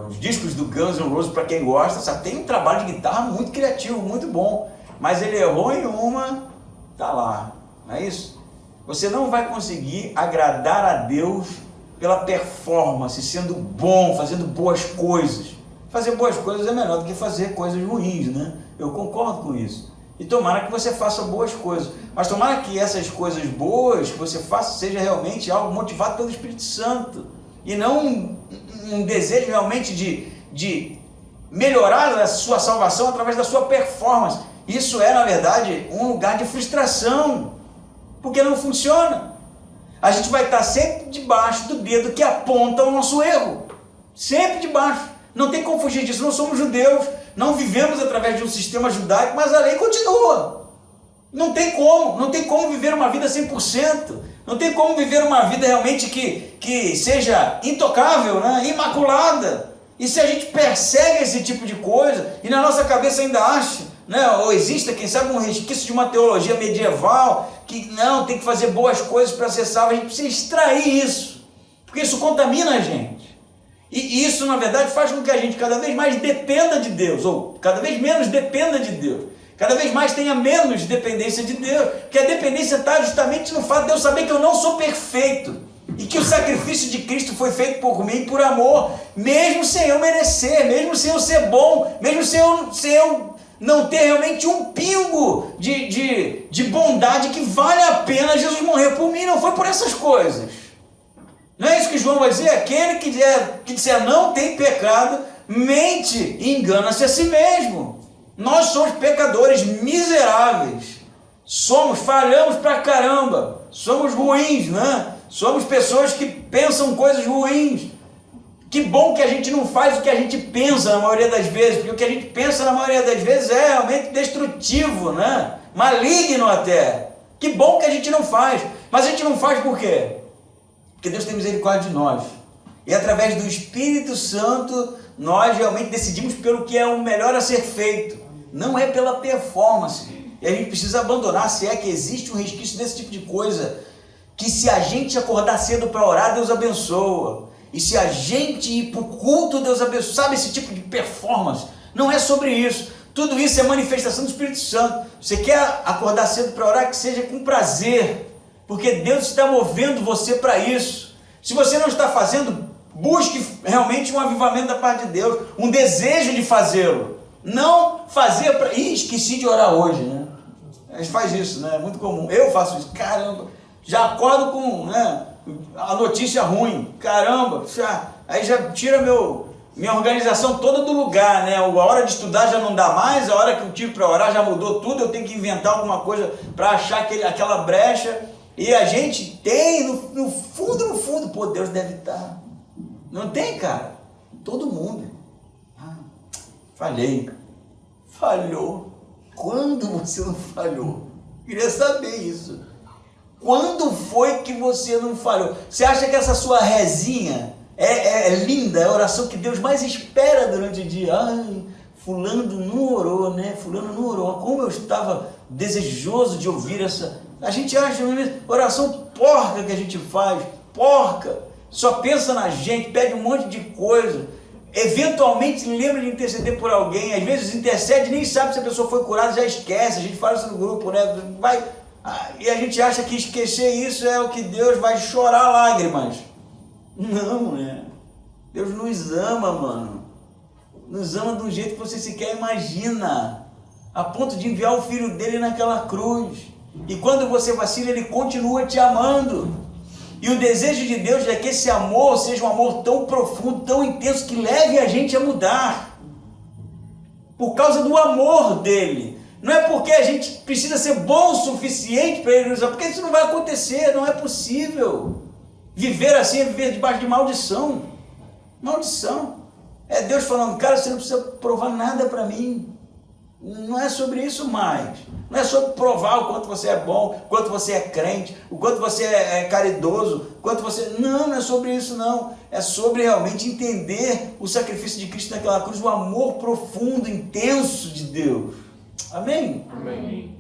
Os discos do Guns N' Roses, para quem gosta, sabe, tem um trabalho de guitarra muito criativo, muito bom. Mas ele errou em uma, tá lá, não é isso? Você não vai conseguir agradar a Deus pela performance, sendo bom, fazendo boas coisas. Fazer boas coisas é melhor do que fazer coisas ruins, né? Eu concordo com isso. E tomara que você faça boas coisas. Mas tomara que essas coisas boas que você faça seja realmente algo motivado pelo Espírito Santo. E não um desejo realmente de melhorar a sua salvação através da sua performance. Isso é, na verdade, um lugar de frustração. Porque não funciona. A gente vai estar sempre debaixo do dedo que aponta o nosso erro. Sempre debaixo. Não tem como fugir disso. Não somos judeus. Não vivemos através de um sistema judaico, mas a lei continua. Não tem como viver uma vida 100%. Não tem como viver uma vida realmente que seja intocável, né? Imaculada. E se a gente persegue esse tipo de coisa, e na nossa cabeça ainda acha, né? Ou exista, quem sabe, um resquício de uma teologia medieval, que não, tem que fazer boas coisas para ser salvo, a gente precisa extrair isso, porque isso contamina a gente. E isso, na verdade, faz com que a gente cada vez mais dependa de Deus, ou cada vez menos dependa de Deus, cada vez mais tenha menos dependência de Deus, porque a dependência está justamente no fato de eu saber que eu não sou perfeito, e que o sacrifício de Cristo foi feito por mim, por amor, mesmo sem eu merecer, mesmo sem eu ser bom, mesmo sem eu não ter realmente um pingo de bondade que vale a pena Jesus morrer por mim, não foi por essas coisas. Não é isso que João vai dizer? Aquele que disser não tem pecado, mente e engana-se a si mesmo. Nós somos pecadores miseráveis. Falhamos pra caramba. Somos ruins, né? Somos pessoas que pensam coisas ruins. Que bom que a gente não faz o que a gente pensa na maioria das vezes, porque o que a gente pensa na maioria das vezes é realmente destrutivo, né? Maligno até. Que bom que a gente não faz. Mas a gente não faz por quê? Porque Deus tem misericórdia de nós. E através do Espírito Santo, nós realmente decidimos pelo que é o melhor a ser feito. Não é pela performance. E a gente precisa abandonar, se é que existe um resquício desse tipo de coisa, que se a gente acordar cedo para orar, Deus abençoa. E se a gente ir para o culto, Deus abençoa. Sabe esse tipo de performance? Não é sobre isso. Tudo isso é manifestação do Espírito Santo. Você quer acordar cedo para orar? Que seja com prazer. Porque Deus está movendo você para isso. Se você não está fazendo, busque realmente um avivamento da parte de Deus. Um desejo de fazê-lo. Não fazer para... Ih, esqueci de orar hoje, né? A gente faz isso, né? É muito comum. Eu faço isso. Caramba, já acordo com, né, a notícia ruim. Caramba, aí já tira minha organização toda do lugar, né? A hora de estudar já não dá mais, a hora que eu tive para orar já mudou tudo, eu tenho que inventar alguma coisa para achar aquela brecha. E a gente tem, no fundo, pô, Deus deve estar. Não tem, cara? Todo mundo. Falhei. Falhou. Quando você não falhou? Queria saber isso. Quando foi que você não falhou? Você acha que essa sua rezinha é linda? É a oração que Deus mais espera durante o dia. Ai, fulano não orou, né? Fulano não orou. Como eu estava desejoso de ouvir essa... A gente acha oração porca que a gente faz. Porca. Só pensa na gente, pede um monte de coisa. Eventualmente lembra de interceder por alguém. Às vezes intercede, nem sabe se a pessoa foi curada, já esquece. A gente fala isso no grupo, né? E a gente acha que esquecer isso é o que Deus vai chorar lágrimas. Não, né? Deus nos ama, mano. Nos ama de um jeito que você sequer imagina. A ponto de enviar o filho dele naquela cruz. E quando você vacila, ele continua te amando. E o desejo de Deus é que esse amor seja um amor tão profundo, tão intenso, que leve a gente a mudar. Por causa do amor dele. Não é porque a gente precisa ser bom o suficiente para ele nos amar, porque isso não vai acontecer, não é possível. Viver assim é viver debaixo de maldição. Maldição. É Deus falando, cara, você não precisa provar nada para mim. Não é sobre isso mais. Não é sobre provar o quanto você é bom, o quanto você é crente, o quanto você é caridoso, o quanto você... Não é sobre isso não. É sobre realmente entender o sacrifício de Cristo naquela cruz, o amor profundo, intenso de Deus. Amém? Amém.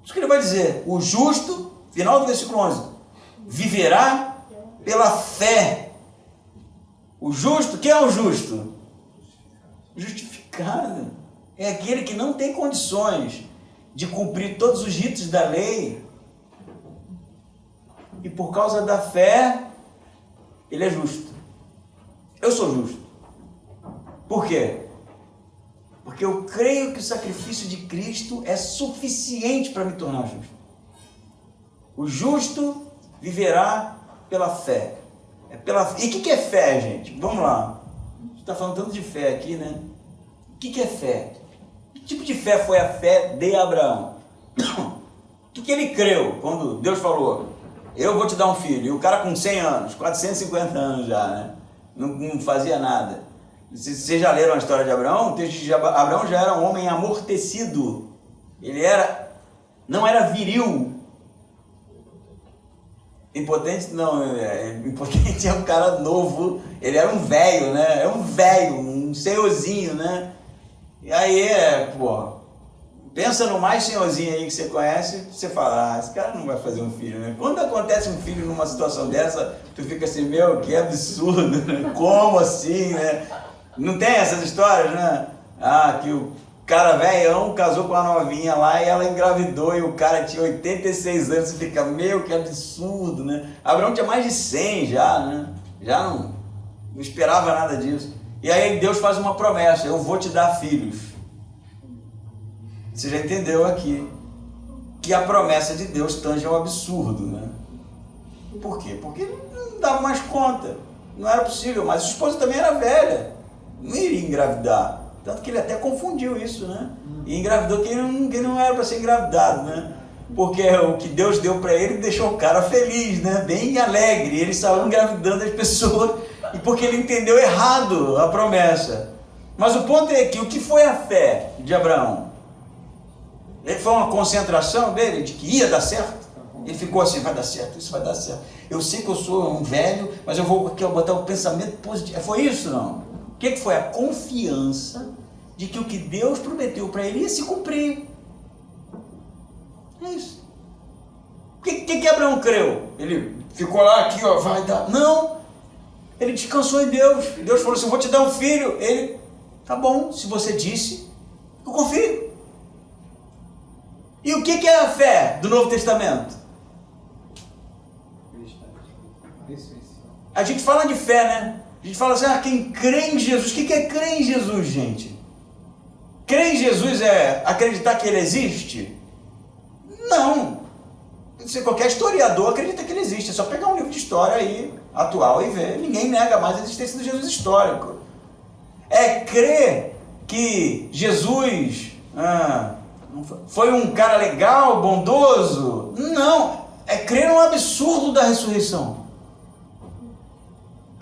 Isso que ele vai dizer. O justo, final do versículo 11, viverá pela fé. O justo, quem é o justo? Justificado. É aquele que não tem condições de cumprir todos os ritos da lei, e por causa da fé, ele é justo. Eu sou justo. Por quê? Porque eu creio que o sacrifício de Cristo é suficiente para me tornar justo. O justo viverá pela fé. E o que é fé, gente? Vamos lá. A gente está falando tanto de fé aqui, né? O que é fé? Que tipo de fé foi a fé de Abraão? O que ele creu quando Deus falou, eu vou te dar um filho? E o cara com 100 anos, 450 anos já, né? Não fazia nada. Vocês já leram a história de Abraão? O texto diz que Abraão já era um homem amortecido. Ele não era viril. Impotente não, impotente é um cara novo. Ele era um velho, né? É um velho, um senhorzinho, né? E aí, pensa no mais senhorzinho aí que você conhece, você fala, esse cara não vai fazer um filho, né? Quando acontece um filho numa situação dessa, tu fica assim, meu, que absurdo, né? Como assim, né? Não tem essas histórias, né? Que o cara velhão casou com a novinha lá e ela engravidou e o cara tinha 86 anos, você fica, meu, que absurdo, né? Abraão tinha mais de 100 já, né? Já não esperava nada disso. E aí Deus faz uma promessa, eu vou te dar filhos. Você já entendeu aqui que a promessa de Deus tange ao absurdo, né? Por quê? Porque não dava mais conta, não era possível, mas a esposa também era velha, não iria engravidar. Tanto que ele até confundiu isso, né? E engravidou quem não era para ser engravidado, né? Porque o que Deus deu para ele deixou o cara feliz, né? Bem alegre. Ele saiu engravidando as pessoas e porque ele entendeu errado a promessa. Mas o ponto é que o que foi a fé de Abraão? Ele foi uma concentração dele de que ia dar certo? Ele ficou assim, vai dar certo, isso vai dar certo. Eu sei que eu sou um velho, mas eu vou aqui botar um pensamento positivo. Foi isso, não? O que foi? A confiança de que o que Deus prometeu para ele ia se cumprir. É isso. O que Abraão creu? Ele ficou lá, aqui, ó, vai dar. Não. Ele descansou em Deus. Deus falou assim, eu vou te dar um filho. Ele, tá bom, se você disse, eu confio. E o que é a fé do Novo Testamento? A gente fala de fé, né? A gente fala assim, quem crê em Jesus. O que é crer em Jesus, gente? Crer em Jesus é acreditar que ele existe? Não. Qualquer historiador acredita que ele existe. É só pegar um livro de história aí, atual, e ver. Ninguém nega mais a existência de Jesus histórico. É crer que Jesus foi um cara legal, bondoso? Não. É crer no absurdo da ressurreição.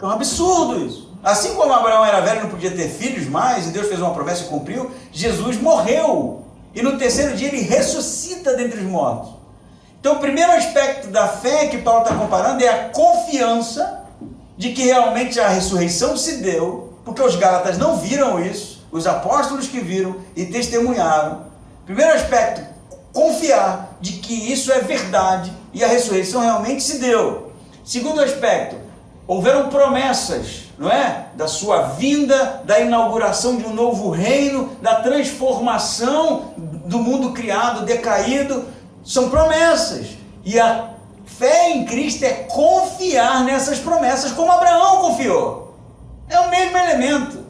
É um absurdo isso. Assim como Abraão era velho e não podia ter filhos mais, e Deus fez uma promessa e cumpriu, Jesus morreu. E no terceiro dia ele ressuscita dentre os mortos. Então o primeiro aspecto da fé que Paulo está comparando é a confiança de que realmente a ressurreição se deu, porque os Gálatas não viram isso, os apóstolos que viram e testemunharam. Primeiro aspecto, confiar de que isso é verdade e a ressurreição realmente se deu. Segundo aspecto, houveram promessas, não é? Da sua vinda, da inauguração de um novo reino, da transformação do mundo criado, decaído. São promessas. E a fé em Cristo é confiar nessas promessas, como Abraão confiou. É o mesmo elemento.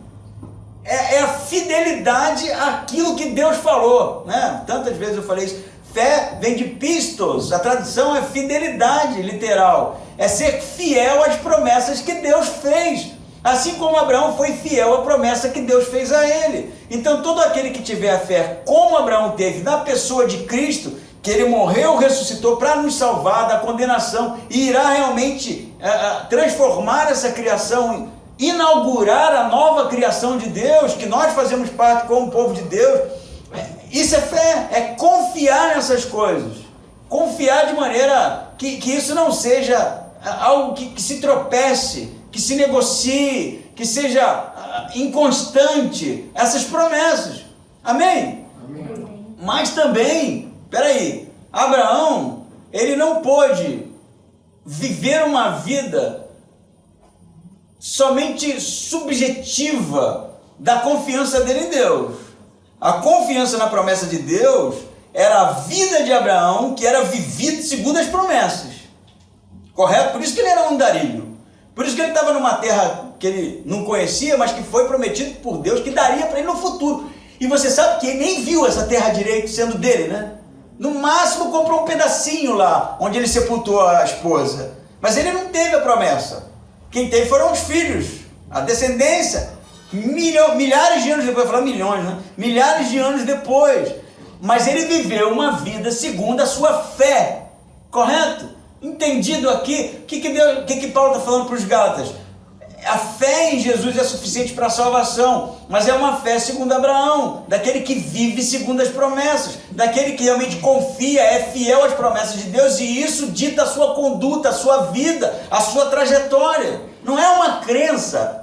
É a fidelidade àquilo que Deus falou, né? Tantas vezes eu falei isso. Fé vem de pistos, a tradução é fidelidade literal, é ser fiel às promessas que Deus fez, assim como Abraão foi fiel à promessa que Deus fez a ele. Então todo aquele que tiver a fé como Abraão teve na pessoa de Cristo, que ele morreu, ressuscitou para nos salvar da condenação e irá realmente transformar essa criação, inaugurar a nova criação de Deus, que nós fazemos parte como povo de Deus. Isso é fé, é confiar nessas coisas, confiar de maneira que isso não seja algo que se tropece, que se negocie, que seja inconstante, essas promessas, amém? Amém. Mas também, Abraão, ele não pôde viver uma vida somente subjetiva da confiança dele em Deus. A confiança na promessa de Deus era a vida de Abraão, que era vivida segundo as promessas. Correto? Por isso que ele era um andarilho. Por isso que ele estava numa terra que ele não conhecia, mas que foi prometido por Deus, que daria para ele no futuro. E você sabe que ele nem viu essa terra direito sendo dele, né? No máximo comprou um pedacinho lá, onde ele sepultou a esposa. Mas ele não teve a promessa. Quem teve foram os filhos, a descendência. Milhares de anos depois, falar milhões, né? Milhares de anos depois, mas ele viveu uma vida segundo a sua fé, correto? Entendido aqui, o que Paulo está falando para os Gálatas? A fé em Jesus é suficiente para a salvação, mas é uma fé segundo Abraão, daquele que vive segundo as promessas, daquele que realmente confia, é fiel às promessas de Deus, e isso dita a sua conduta, a sua vida, a sua trajetória. Não é uma crença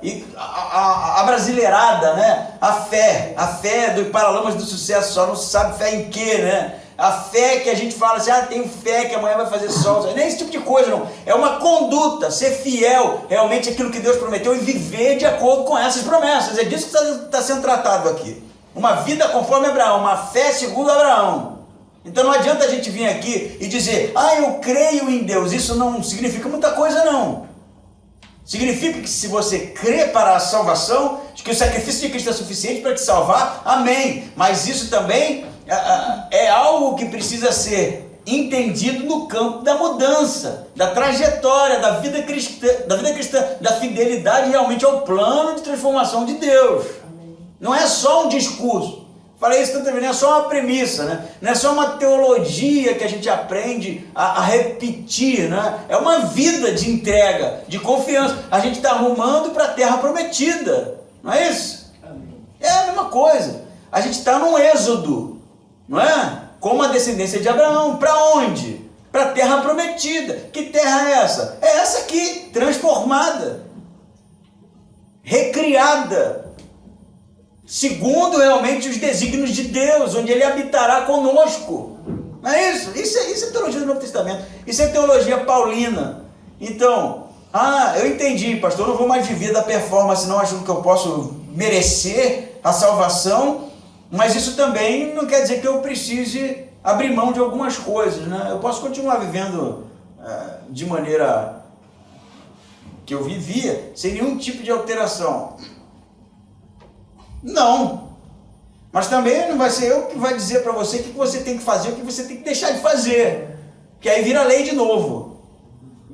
abrasileirada, né? A fé do Paralamas do Sucesso, só não se sabe fé em quê, né? A fé que a gente fala assim, tenho fé que amanhã vai fazer sol, não é esse tipo de coisa, não. É uma conduta, ser fiel realmente àquilo que Deus prometeu e viver de acordo com essas promessas. É disso que está sendo tratado aqui. Uma vida conforme Abraão, uma fé segundo Abraão. Então não adianta a gente vir aqui e dizer, eu creio em Deus. Isso não significa muita coisa, não. Significa que se você crê para a salvação, que o sacrifício de Cristo é suficiente para te salvar, amém. Mas isso também é algo que precisa ser entendido no campo da mudança, da trajetória, da vida cristã, da fidelidade realmente ao plano de transformação de Deus. Amém. Não é só um discurso. Falei isso tantas vezes, não é só uma premissa, né? Não é só uma teologia que a gente aprende a repetir, né? É uma vida de entrega, de confiança. A gente está arrumando para a terra prometida, não é isso? Amém. É a mesma coisa. A gente está num êxodo, não é? Como a descendência de Abraão. Para onde? para a terra prometida. Que terra é essa? É essa aqui, transformada, recriada, segundo realmente os desígnios de Deus, onde Ele habitará conosco. Não é isso? Isso é teologia do Novo Testamento. Isso é teologia paulina. Então, eu entendi, pastor, eu não vou mais viver da performance, não, achando que eu posso merecer a salvação, mas isso também não quer dizer que eu precise abrir mão de algumas coisas, né? Eu posso continuar vivendo de maneira que eu vivia, sem nenhum tipo de alteração. Não. Mas também não vai ser eu que vai dizer para você o que você tem que fazer, o que você tem que deixar de fazer. Que aí vira lei de novo.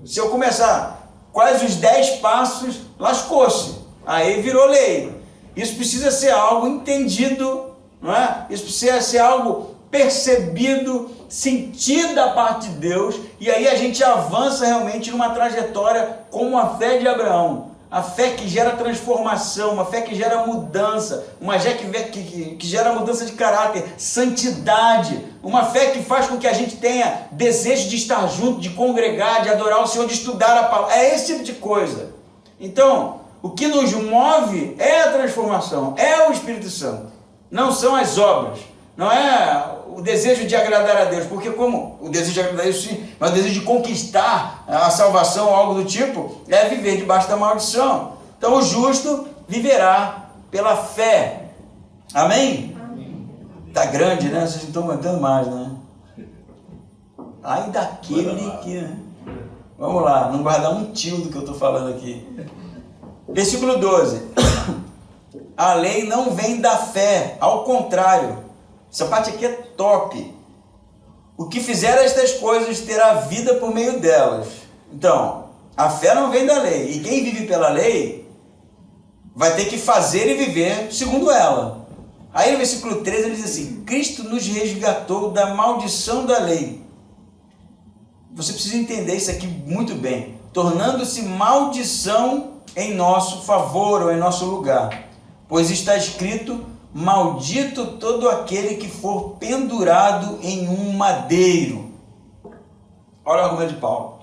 Se eu começar quais os 10 passos, lascou-se. Aí virou lei. Isso precisa ser algo entendido, não é? Isso precisa ser algo percebido, sentido da parte de Deus, e aí a gente avança realmente numa trajetória como a fé de Abraão. A fé que gera transformação, uma fé que gera mudança, uma fé que gera mudança de caráter, santidade, uma fé que faz com que a gente tenha desejo de estar junto, de congregar, de adorar o Senhor, de estudar a palavra. É esse tipo de coisa. Então, o que nos move é a transformação, é o Espírito Santo, não são as obras, não é o desejo de agradar a Deus, porque como o desejo de agradar a Deus sim, mas o desejo de conquistar a salvação, algo do tipo, é viver debaixo da maldição. Então o justo viverá pela fé. Amém? Amém. Tá grande, né? Vocês não estão aguentando mais, né? Ai daquele que... Vamos lá, não guardar um tio do que eu estou falando aqui. Versículo 12. A lei não vem da fé, ao contrário. Essa parte aqui é top. O que fizer estas coisas terá vida por meio delas. Então, a fé não vem da lei. E quem vive pela lei vai ter que fazer e viver segundo ela. Aí no versículo 13 ele diz assim: Cristo nos resgatou da maldição da lei. Você precisa entender isso aqui muito bem. Tornando-se maldição em nosso favor ou em nosso lugar. Pois está escrito: maldito todo aquele que for pendurado em um madeiro. Olha o argumento de Paulo.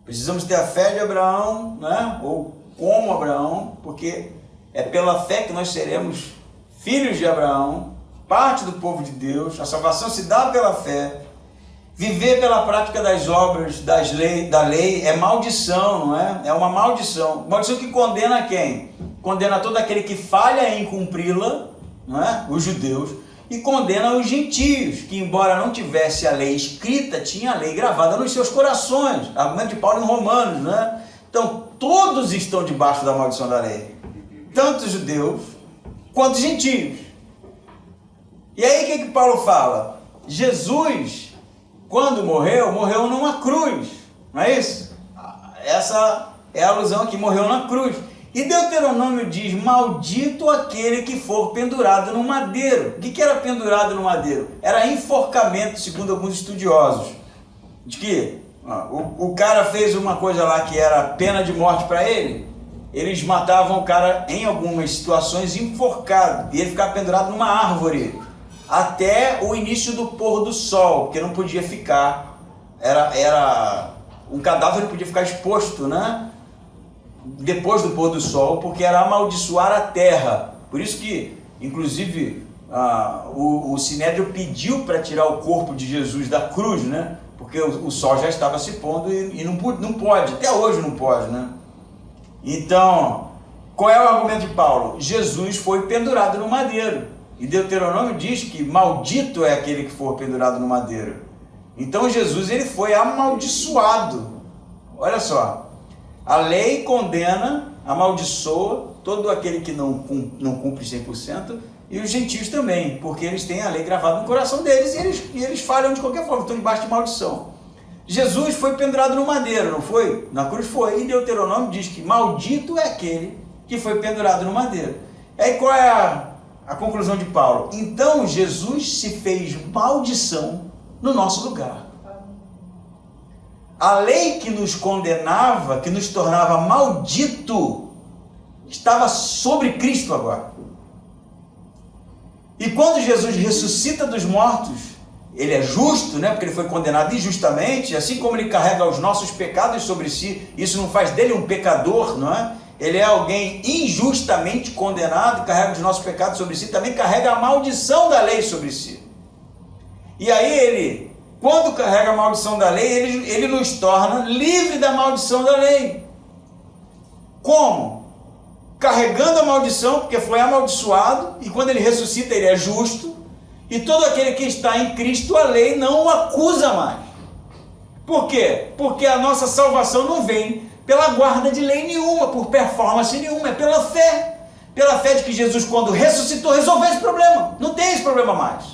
Precisamos ter a fé de Abraão, né? Ou como Abraão, porque é pela fé que nós seremos filhos de Abraão, parte do povo de Deus. A salvação se dá pela fé. Viver pela prática das obras da lei é maldição, não é? É uma maldição. Maldição que condena quem? Condena todo aquele que falha em cumpri-la, não é? Os judeus, e condena os gentios, que embora não tivesse a lei escrita, tinha a lei gravada nos seus corações. Argumento de Paulo em Romanos, né? Então, todos estão debaixo da maldição da lei, tanto os judeus quanto os gentios. E aí o que Paulo fala? Jesus, quando morreu numa cruz, não é isso? Essa é a alusão aqui, morreu na cruz. E Deuteronômio diz: maldito aquele que for pendurado no madeiro. O que era pendurado no madeiro? Era enforcamento, segundo alguns estudiosos. De que o cara fez uma coisa lá que era pena de morte para ele, eles matavam o cara em algumas situações enforcado, e ele ficava pendurado numa árvore até o início do pôr do sol, porque não podia ficar, era um cadáver não podia ficar exposto, né? Depois do pôr do sol, porque era amaldiçoar a terra. Por isso que, inclusive, o Sinédrio pediu para tirar o corpo de Jesus da cruz, né? Porque o sol já estava se pondo e não pode, até hoje não pode, né? Então, qual é o argumento de Paulo? Jesus foi pendurado no madeiro. E Deuteronômio diz que maldito é aquele que for pendurado no madeiro. Então Jesus ele foi amaldiçoado. Olha só. A lei condena, amaldiçoa todo aquele que não cumpre 100%, e os gentios também, porque eles têm a lei gravada no coração deles e eles falham de qualquer forma, estão debaixo de maldição. Jesus foi pendurado no madeiro, não foi? Na cruz foi, e Deuteronômio diz que maldito é aquele que foi pendurado no madeiro. Aí qual é a conclusão de Paulo? Então Jesus se fez maldição no nosso lugar. A lei que nos condenava, que nos tornava maldito, estava sobre Cristo agora. E quando Jesus ressuscita dos mortos, ele é justo, né? Porque ele foi condenado injustamente, assim como ele carrega os nossos pecados sobre si, isso não faz dele um pecador, não é? Ele é alguém injustamente condenado, carrega os nossos pecados sobre si, também carrega a maldição da lei sobre si. E aí ele, quando carrega a maldição da lei, ele nos torna livre da maldição da lei. Como? Carregando a maldição, porque foi amaldiçoado, e quando ele ressuscita ele é justo, e todo aquele que está em Cristo, a lei não o acusa mais. Por quê? Porque a nossa salvação não vem pela guarda de lei nenhuma, por performance nenhuma, é pela fé. Pela fé de que Jesus, quando ressuscitou, resolveu esse problema. Não tem esse problema mais.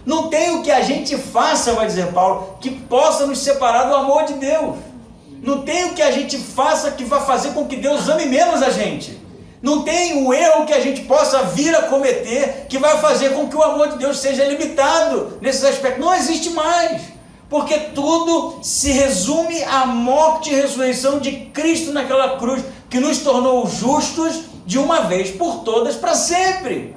Não tem o que a gente faça, vai dizer Paulo, que possa nos separar do amor de Deus. Não tem o que a gente faça que vá fazer com que Deus ame menos a gente. Não tem um erro que a gente possa vir a cometer que vai fazer com que o amor de Deus seja limitado nesses aspectos. Não existe mais. Porque tudo se resume à morte e ressurreição de Cristo naquela cruz, que nos tornou justos de uma vez por todas para sempre.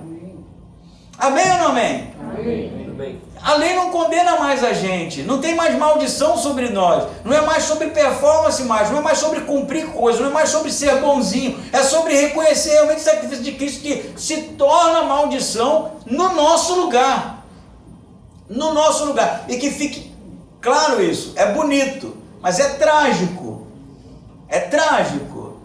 Amém ou não amém? Amém. A lei não condena mais a gente, não tem mais maldição sobre nós, não é mais sobre performance mais, não é mais sobre cumprir coisas, não é mais sobre ser bonzinho, é sobre reconhecer realmente o sacrifício de Cristo que se torna maldição no nosso lugar. No nosso lugar. E que fique claro isso, é bonito, mas é trágico. É trágico.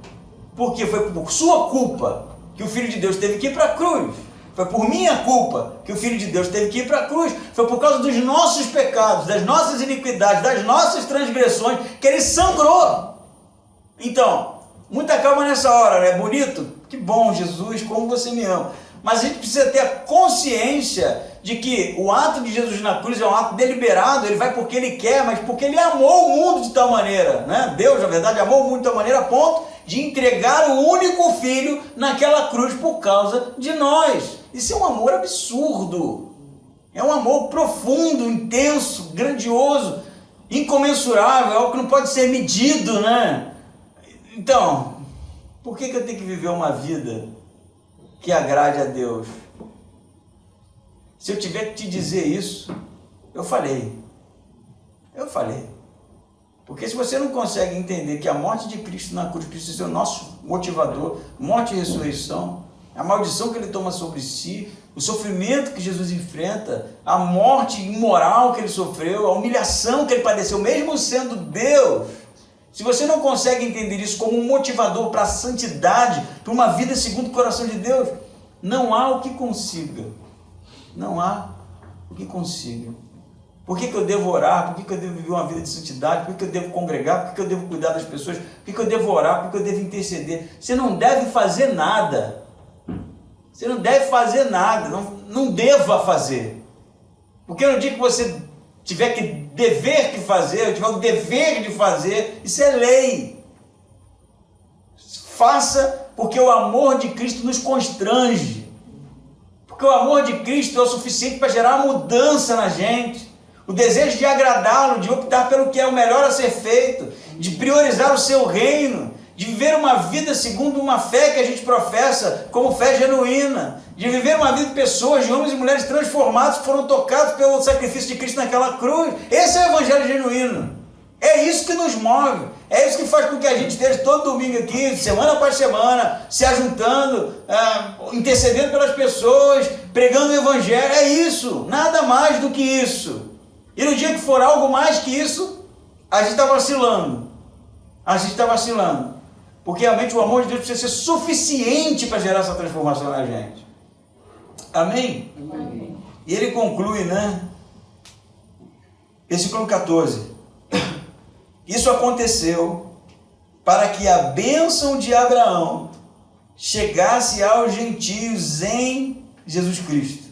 Porque foi por sua culpa que o Filho de Deus teve que ir para a cruz. Foi por minha culpa que o Filho de Deus teve que ir para a cruz. Foi por causa dos nossos pecados, das nossas iniquidades, das nossas transgressões, que ele sangrou. Então, muita calma nessa hora, né? Bonito? Que bom, Jesus, como você me ama. Mas a gente precisa ter a consciência de que o ato de Jesus na cruz é um ato deliberado, ele vai porque ele quer, mas porque ele amou o mundo de tal maneira, né? Deus, na verdade, amou o mundo de tal maneira a ponto de entregar o único filho naquela cruz por causa de nós. Isso é um amor absurdo, é um amor profundo, intenso, grandioso, incomensurável, é algo que não pode ser medido, né? Então, por que eu tenho que viver uma vida que agrade a Deus? Se eu tiver que te dizer isso, eu falei. Porque se você não consegue entender que a morte de Cristo na cruz precisa ser o nosso motivador, morte e ressurreição, a maldição que ele toma sobre si, o sofrimento que Jesus enfrenta, a morte imoral que ele sofreu, a humilhação que ele padeceu, mesmo sendo Deus, se você não consegue entender isso como um motivador para a santidade, para uma vida segundo o coração de Deus, não há o que consiga. Não há o que consiga. Por que eu devo orar? Por que eu devo viver uma vida de santidade? Por que eu devo congregar? Por que eu devo cuidar das pessoas? Por que eu devo orar? Por que eu devo interceder? Você não deve fazer nada. Você não deve fazer nada. Não deva fazer. Porque no dia que você tiver que dever que fazer, tiver o dever de fazer, isso é lei. Faça porque o amor de Cristo nos constrange. Porque o amor de Cristo é o suficiente para gerar mudança na gente. O desejo de agradá-lo, de optar pelo que é o melhor a ser feito, de priorizar o seu reino, de viver uma vida segundo uma fé que a gente professa como fé genuína, de viver uma vida de pessoas, de homens e mulheres transformados que foram tocados pelo sacrifício de Cristo naquela cruz. Esse é o evangelho genuíno. É isso que nos move. É isso que faz com que a gente esteja todo domingo aqui, semana após semana, se ajuntando, intercedendo pelas pessoas, pregando o evangelho. É isso, nada mais do que isso. E no dia que for algo mais que isso, a gente está vacilando. Porque realmente o amor de Deus precisa ser suficiente para gerar essa transformação na gente. Amém? Amém. E ele conclui, né? Versículo 14. Isso aconteceu para que a bênção de Abraão chegasse aos gentios em Jesus Cristo,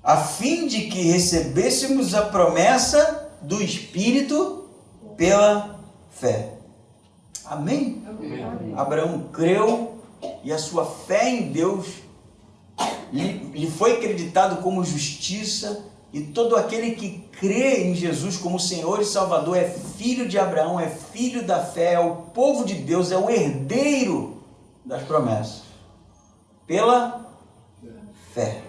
a fim de que recebêssemos a promessa do Espírito pela fé. Amém? Amém. Abraão creu e a sua fé em Deus lhe foi acreditado como justiça, e todo aquele que crê em Jesus como Senhor e Salvador é filho de Abraão, é filho da fé, é o povo de Deus, é o herdeiro das promessas pela fé.